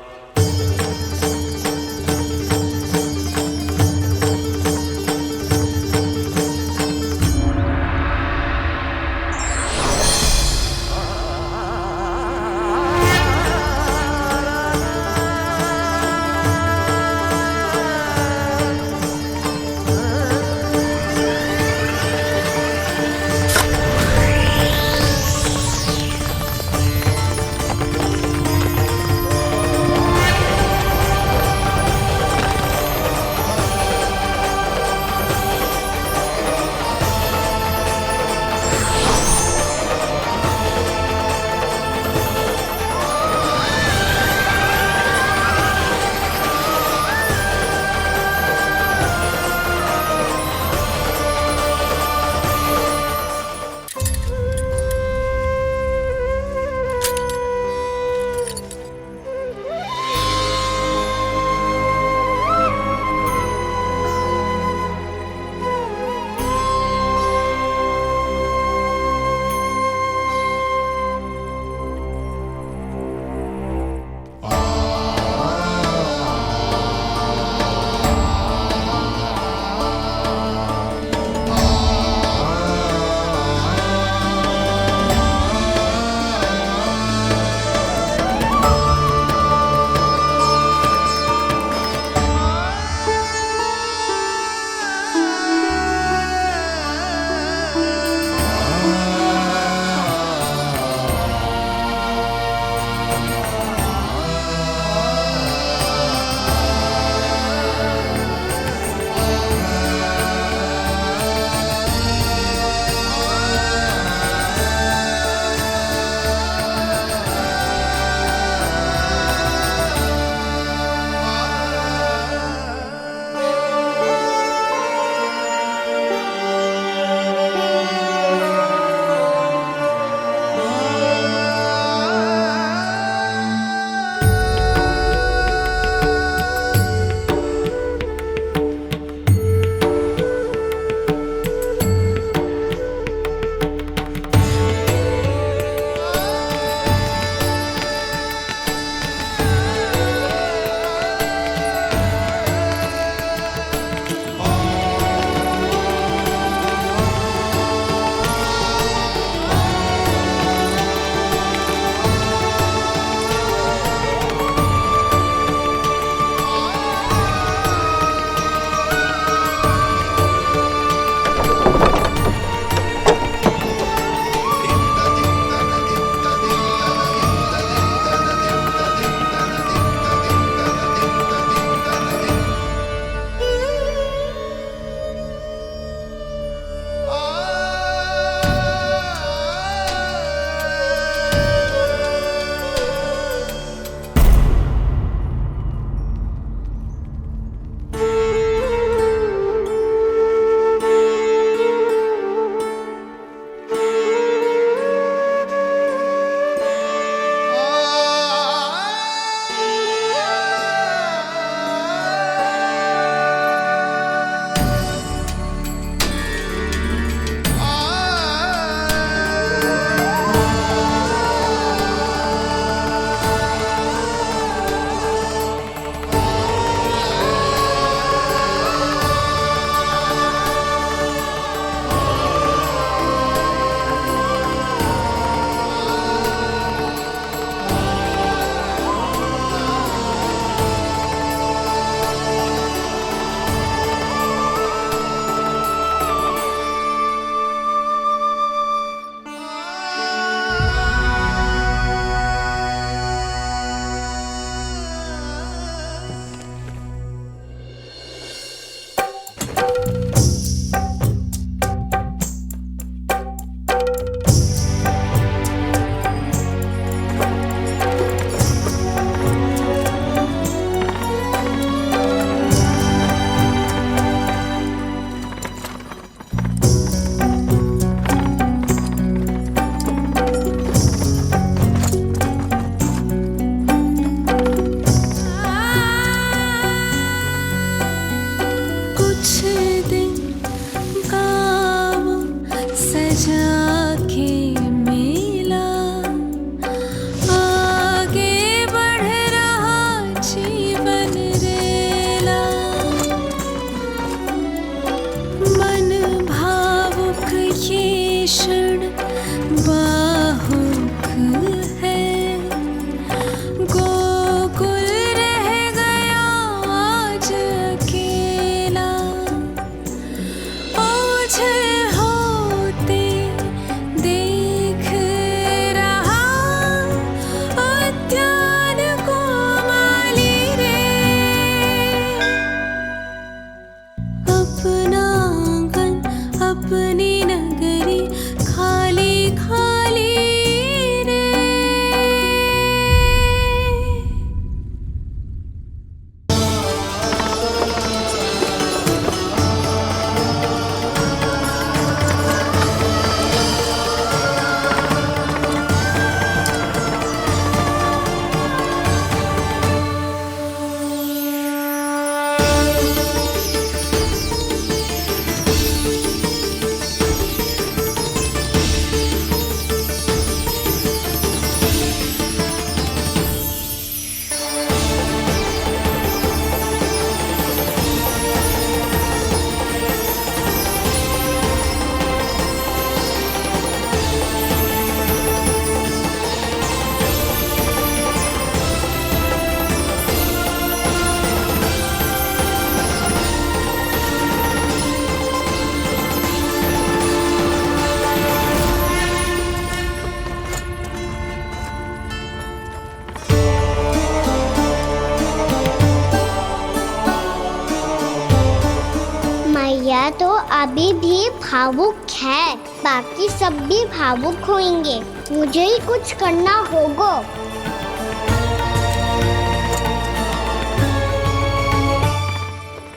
भैया तो अभी भी भावुक है, बाकी सब भी भावुक होंगे। मुझे ही कुछ करना होगा।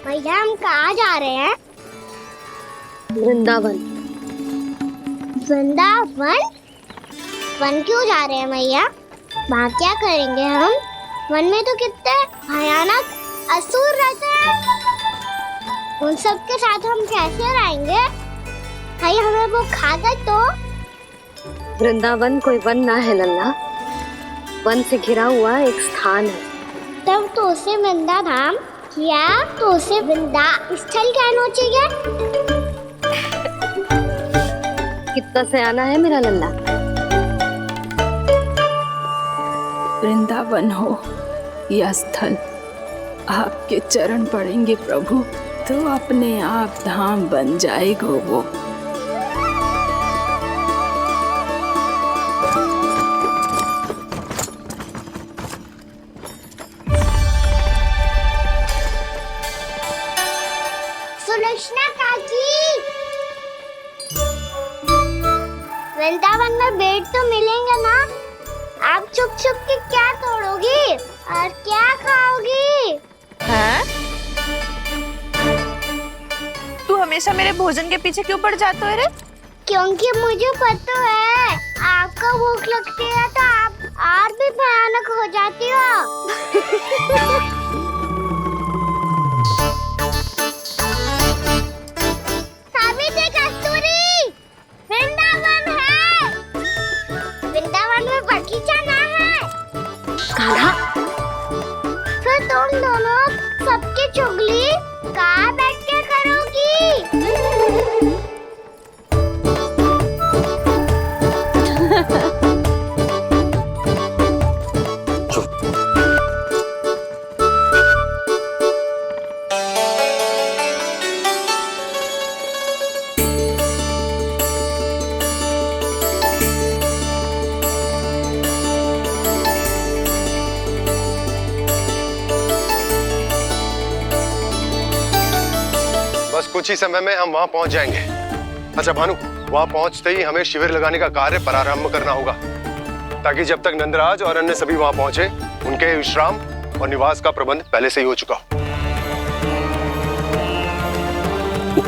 भैया हम कहाँ जा रहे हैं? वृंदावन। वृंदावन? वन क्यों जा रहे हैं भैया? वहाँ क्या करेंगे हम? वन में तो कितने भयानक असुर रहते हैं। उन सब के साथ हम कैसे रहेंगे? भाई हमें वो खा गए तो? वृंदावन कोई वन ना है लल्ला, वन से घिरा हुआ एक स्थान है। तब तो उसे वृंदा धाम या तो उसे वृंदा स्थल कहना चाहिए। कितना सयाना है मेरा लल्ला। वृंदावन हो या स्थल, आपके चरण पड़ेंगे प्रभु तो अपने आप धाम बन जाएगा वो। सुलक्षणा काकी, वृंदावन में बेट तो मिलेंगे ना? आप छुप छुप के क्या तोड़ोगी और क्या खाओगी? हैं? तू हमेशा मेरे भोजन के पीछे क्यों पड़ जाते हो रे? क्योंकि मुझे पता है आपको भूख लगती है तो आप और भी भयानक हो जाती हो। सावित्री, कस्तूरी, वृंदावन है। वृंदावन में बगीचा ना है। कान्हा, फिर तुम दोनों सबकी चुगली कहाँ बैठ के करोगी? बस कुछ ही समय में हम वहां पहुंच जाएंगे। अच्छा भानु, वहां पहुंचते ही हमें शिविर लगाने का कार्य प्रारंभ करना होगा, ताकि जब तक नंदराज और अन्य सभी वहां पहुंचे उनके विश्राम और निवास का प्रबंध पहले से ही हो चुका हो।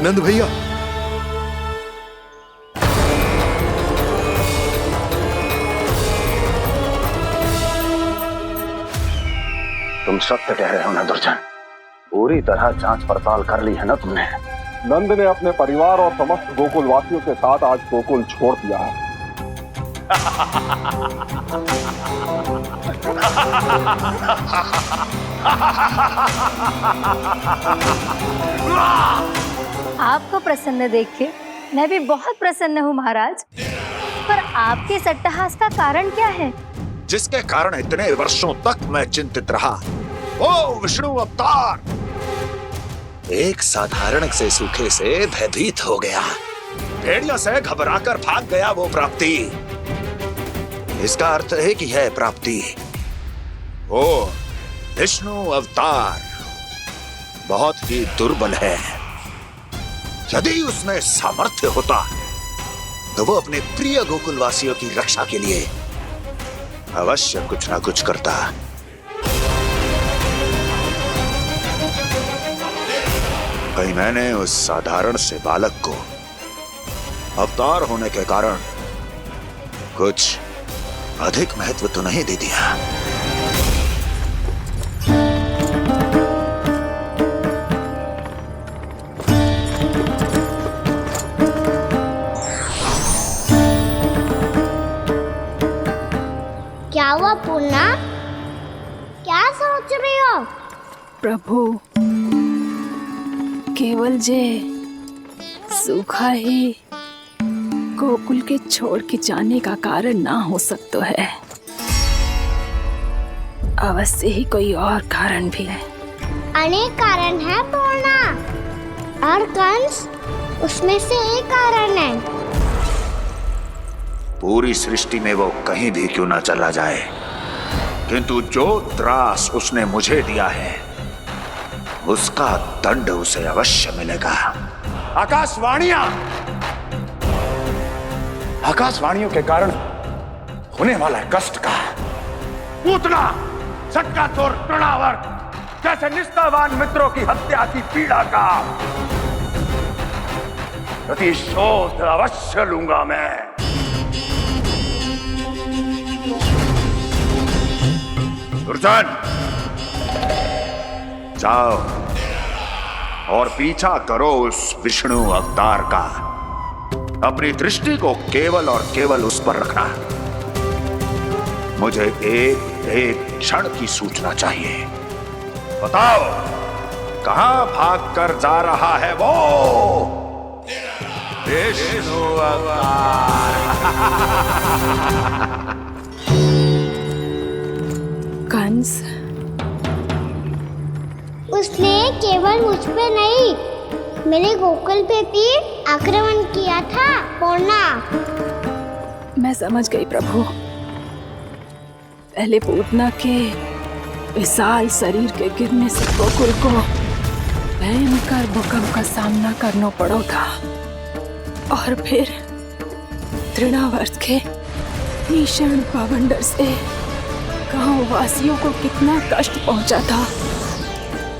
नंद भैया, तुम सत्य कह रहे हो ना दुर्जन, पूरी तरह जांच पड़ताल कर ली है ना तुमने? नंद ने अपने परिवार और समस्त गोकुल वासियों के साथ आज गोकुल छोड़ दिया है। आपको प्रसन्न देख के मैं भी बहुत प्रसन्न हूँ महाराज, पर आपके इस अट्टहास का कारण क्या है? जिसके कारण इतने वर्षों तक मैं चिंतित रहा, ओ विष्णु अवतार एक साधारण से सूखे से भयभीत हो गया, भेड़ियों से घबराकर भाग गया वो प्राप्ति। इसका अर्थ है कि यह प्राप्ति ओ विष्णु अवतार बहुत ही दुर्बल है। यदि उसमें सामर्थ्य होता तो वो अपने प्रिय गोकुलवासियों की रक्षा के लिए अवश्य कुछ ना कुछ करता। कहीं मैंने उस साधारण से बालक को अवतार होने के कारण कुछ अधिक महत्व तो नहीं दे दिया। क्या हुआ पूर्णा? क्या सोच रही हो? प्रभु, केवल जे सूखा ही गोकुल के छोड़ के जाने का कारण ना हो सकता है, अवश्य ही कोई और कारण भी है। अनेक कारण है पूर्णा, और कंस उसमें से एक कारण है। पूरी सृष्टि में वो कहीं भी क्यों ना चला जाए, किंतु जो त्रास उसने मुझे दिया है उसका दंड उसे अवश्य मिलेगा। आकाशवाणियां, आकाशवाणियों के कारण होने वाला कष्ट का, पूतना, सटका चोर तृणावर्त जैसे निष्ठावान मित्रों की हत्या की पीड़ा का प्रतिशोध अवश्य लूंगा मैं। दुर्जन, जाओ और पीछा करो उस विष्णु अवतार का। अपनी दृष्टि को केवल और केवल उस पर रखना। मुझे एक एक क्षण की सूचना चाहिए। बताओ, कहां भागकर जा रहा है वो विष्णु अवतार? कंस, उसने केवल मुझ पे नहीं, मेरे गोकुल पे भी आक्रमण किया था। पूर्णा, मैं समझ गई प्रभु। पहले पूतना के विशाल शरीर के गिरने से गोकुल को भयंकर भूकंप का सामना करना पड़ा था, और फिर तृणावर्त के भीषण पावंडर से गांव वासियों को कितना कष्ट पहुंचा था।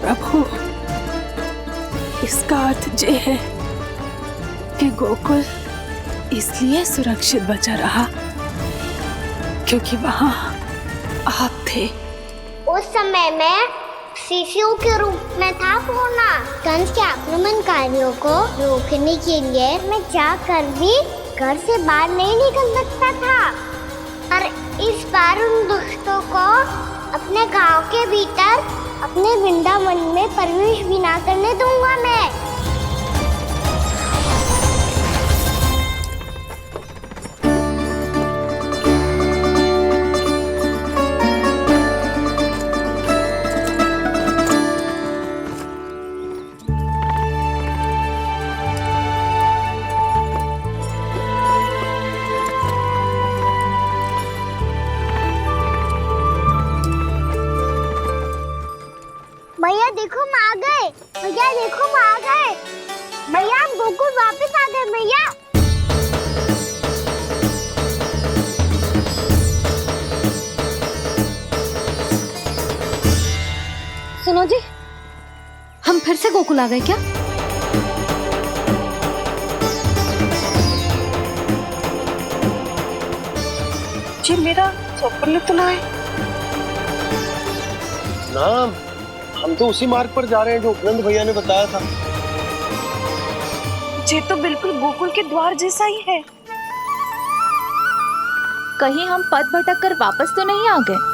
प्रभु, इसका अर्थ ये है कि गोकुल इसलिए सुरक्षित बचा रहा क्योंकि वहां आप थे। उस समय मैं शिशु के रूप में था पूर्णा। कंस के आक्रमणकारियों को रोकने के लिए मैं जाकर भी घर से बाहर नहीं निकल सकता था, और इस बार उन दुष्टों को अपने गांव के भीतर, अपने वृंदावन में प्रवेश भी ना करने दूंगा मैं। भैया देखो हम आ गए, भैया देखो हम आ गए, भैया हम गोकुल वापस आ गए भैया। सुनो जी, हम फिर से गोकुल आ गए क्या? जी मेरा स्वप्न तो ना है। ना, हम तो उसी मार्ग पर जा रहे हैं जो उपनंद भैया ने बताया था। ये तो बिल्कुल गोकुल के द्वार जैसा ही है। कहीं हम पथ भटक कर वापस तो नहीं आ गए?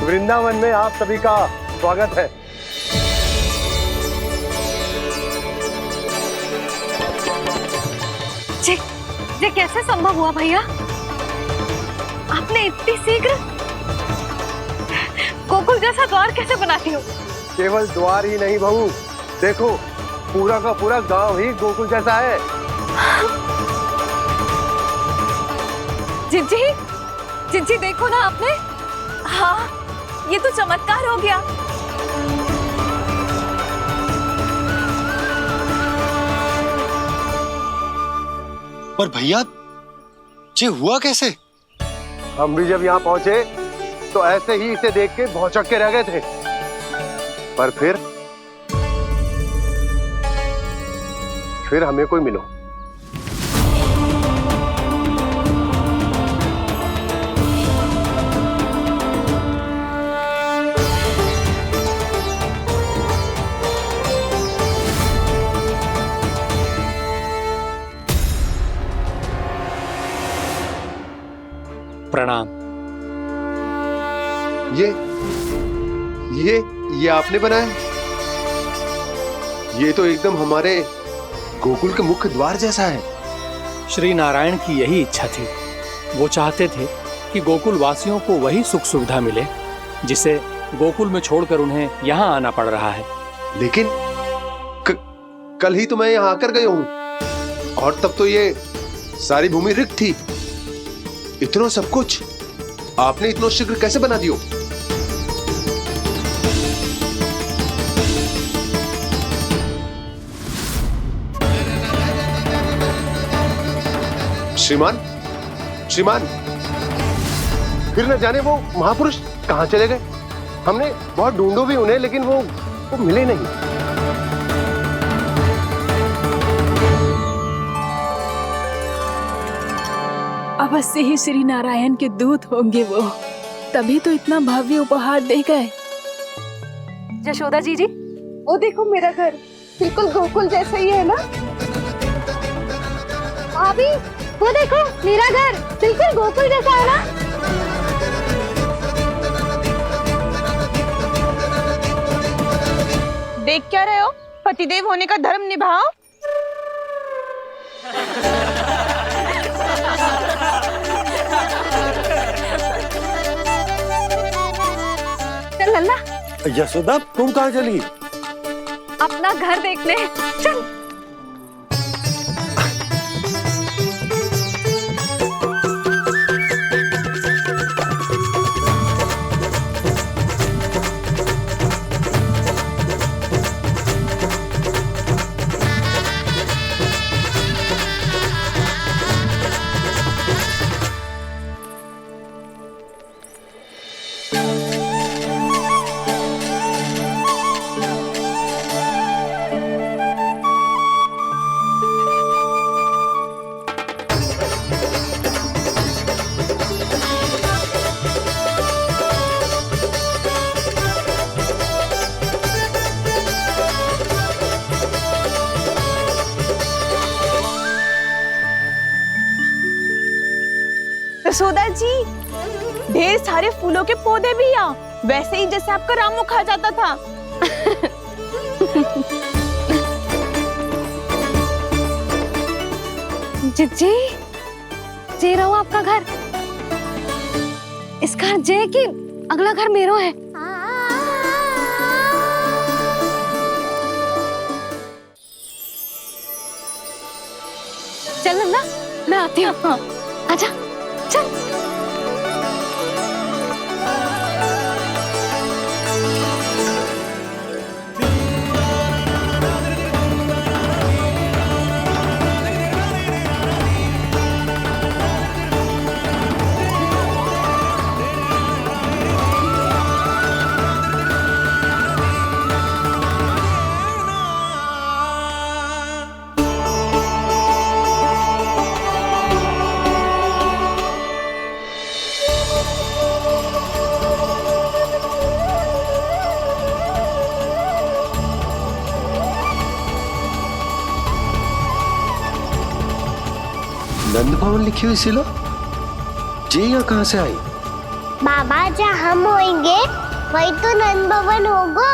वृंदावन में आप सभी का स्वागत है। ये कैसे संभव हुआ भैया? आपने इतनी शीघ्र गोकुल जैसा द्वार कैसे बनाती हो? केवल द्वार ही नहीं बहू, देखो पूरा का पूरा गांव ही गोकुल जैसा है। जिज्जी, जिज्जी देखो ना आपने। हाँ, ये तो चमत्कार हो गया। पर भैया, ये हुआ कैसे? हम भी जब यहाँ पहुंचे तो ऐसे ही इसे देख के भौचक के रह गए थे, पर फिर हमें कोई मिलो। प्रणाम। ये आपने बनाया? ये तो एकदम हमारे गोकुल के मुख्य द्वार जैसा है। श्री नारायण की यही इच्छा थी। वो चाहते थे ताकि गोकुल वासियों को वही सुख सुविधा मिले जिसे गोकुल में छोड़कर उन्हें यहाँ आना पड़ रहा है। लेकिन कल ही तो मैं यहाँ आकर गया हूँ और तब तो ये सारी भूमि रिक्त थी। इतना सब कुछ आपने इतना शीघ्र कैसे बना दियो? श्रीमान, श्रीमान, फिर न जाने वो महापुरुष कहां चले गए। हमने बहुत ढूंढो भी उन्हें, लेकिन वो मिले नहीं। अवश्य ही श्री नारायण के दूत होंगे वो, तभी तो इतना भव्य उपहार दे गए। यशोदा जी वो देखो मेरा घर बिल्कुल गोकुल जैसा ही है ना। भाभी वो देखो मेरा घर बिल्कुल गोकुल जैसा है ना। देख क्या रहे हो? पतिदेव होने का धर्म निभाओ। चल लल्ला, यशोदा तुम कहाँ चली? अपना घर देखने चल। यशोदा जी, ढेर सारे फूलों के पौधे भी यहाँ, वैसे ही जैसे आपका रामू खा जाता था। जी जे रहो आपका घर। इसका घर जे कि अगला घर मेरो है। चल ना, मैं आती हूँ। आजा चल। नंद भवन लिखी हुई सिलो जी यहाँ कहाँ से आई? बाबा जहाँ हम होंगे वही तो नंद भवन होगा।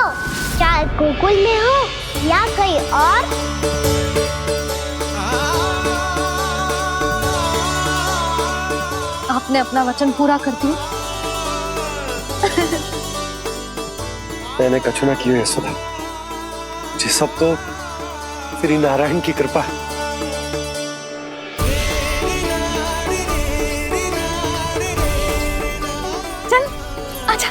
चाहे गोकुल में हो या कहीं और। आपने अपना वचन पूरा कर दिया। मैंने कछु ना किया यशोदा, ये सब तो श्री नारायण की कृपा है। चल आजा।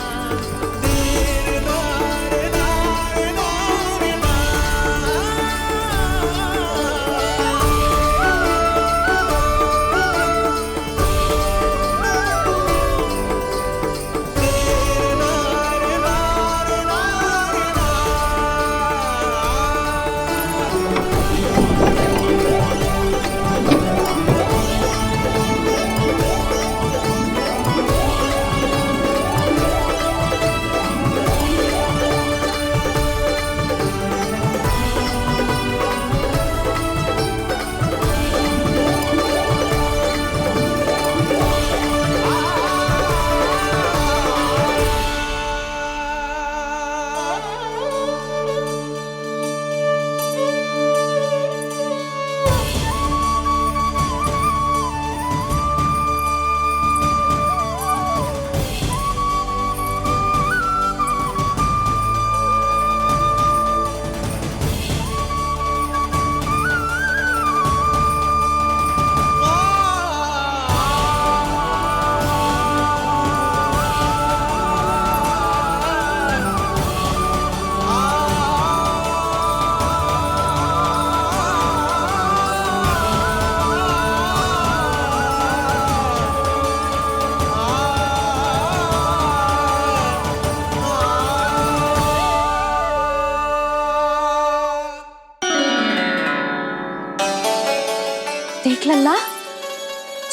देख लल्ला,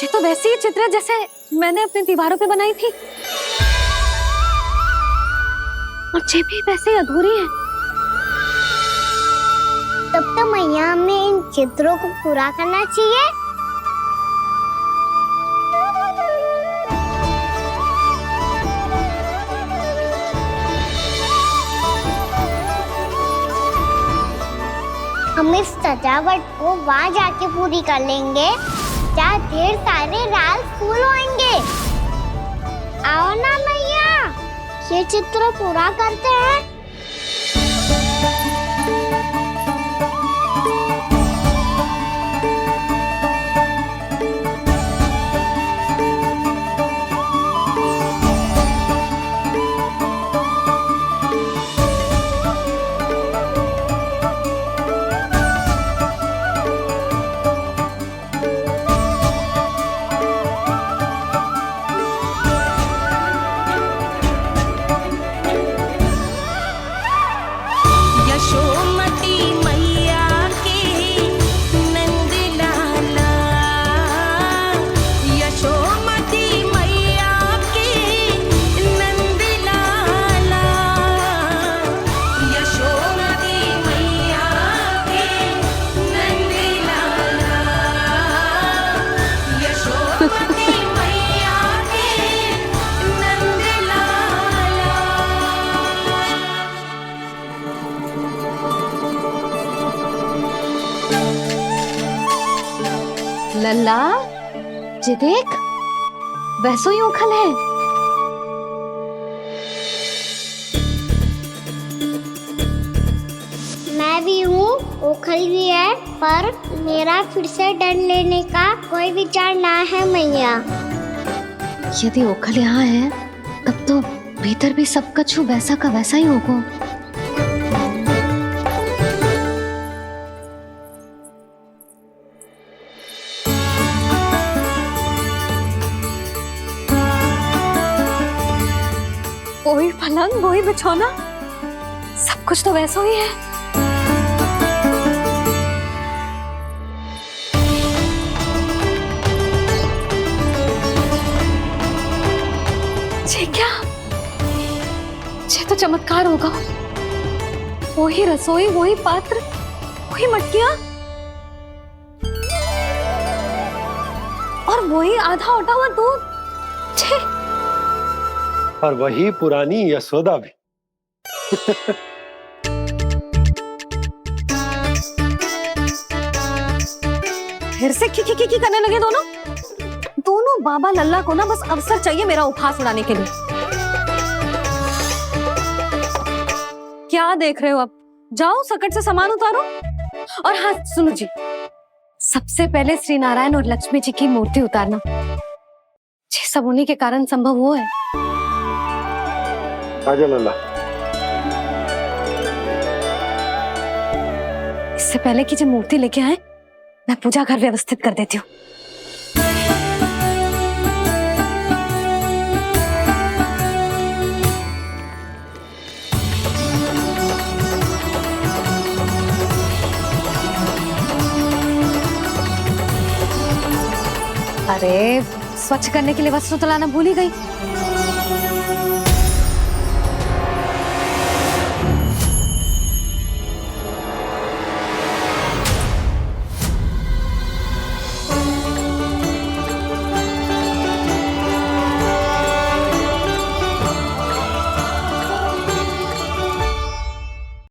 ये तो वैसी ही चित्र है जैसे मैंने अपनी दीवारों पे बनाई थी, और ये भी वैसे ही अधूरी है। तब तो मैया हमें इन चित्रों को पूरा करना चाहिए। हम इस सजावट को वहाँ जाके पूरी कर लेंगे जहाँ ढेर सारे लाल फूल होंगे। आओ ना मैया, ये चित्र पूरा करते हैं। लल्ला, ये देख, वैसो ही उखल है। मैं भी हूँ, उखल भी है, पर मेरा फिर से डर लेने का कोई विचार ना है मैया। यदि ओखल यहाँ है, तब तो भीतर भी सब कछु वैसा का वैसा ही होगा। वही पलंग, वही बिछौना, सब कुछ तो वैसा ही है। ये क्या? ये तो चमत्कार होगा। वही रसोई, वही पात्र, वही मटकियां, और वही आधा उटा हुआ दूध। छे! और वही पुरानी यशोदा भी। फिर से की करने लगे दोनों बाबा लल्ला को ना बस अवसर चाहिए मेरा उपहास उड़ाने के लिए। क्या देख रहे हो? अब जाओ, सकट से सामान उतारो। और हाँ सुनो जी, सबसे पहले श्री नारायण और लक्ष्मी जी की मूर्ति उतारना। ये सब उन्हीं के कारण संभव हुआ है। आजा लल्ला। इससे पहले कि जो मूर्ति लेके आए, मैं पूजा घर व्यवस्थित कर देती हूँ। अरे, स्वच्छ करने के लिए वस्त्र तो लाना भूल ही गई।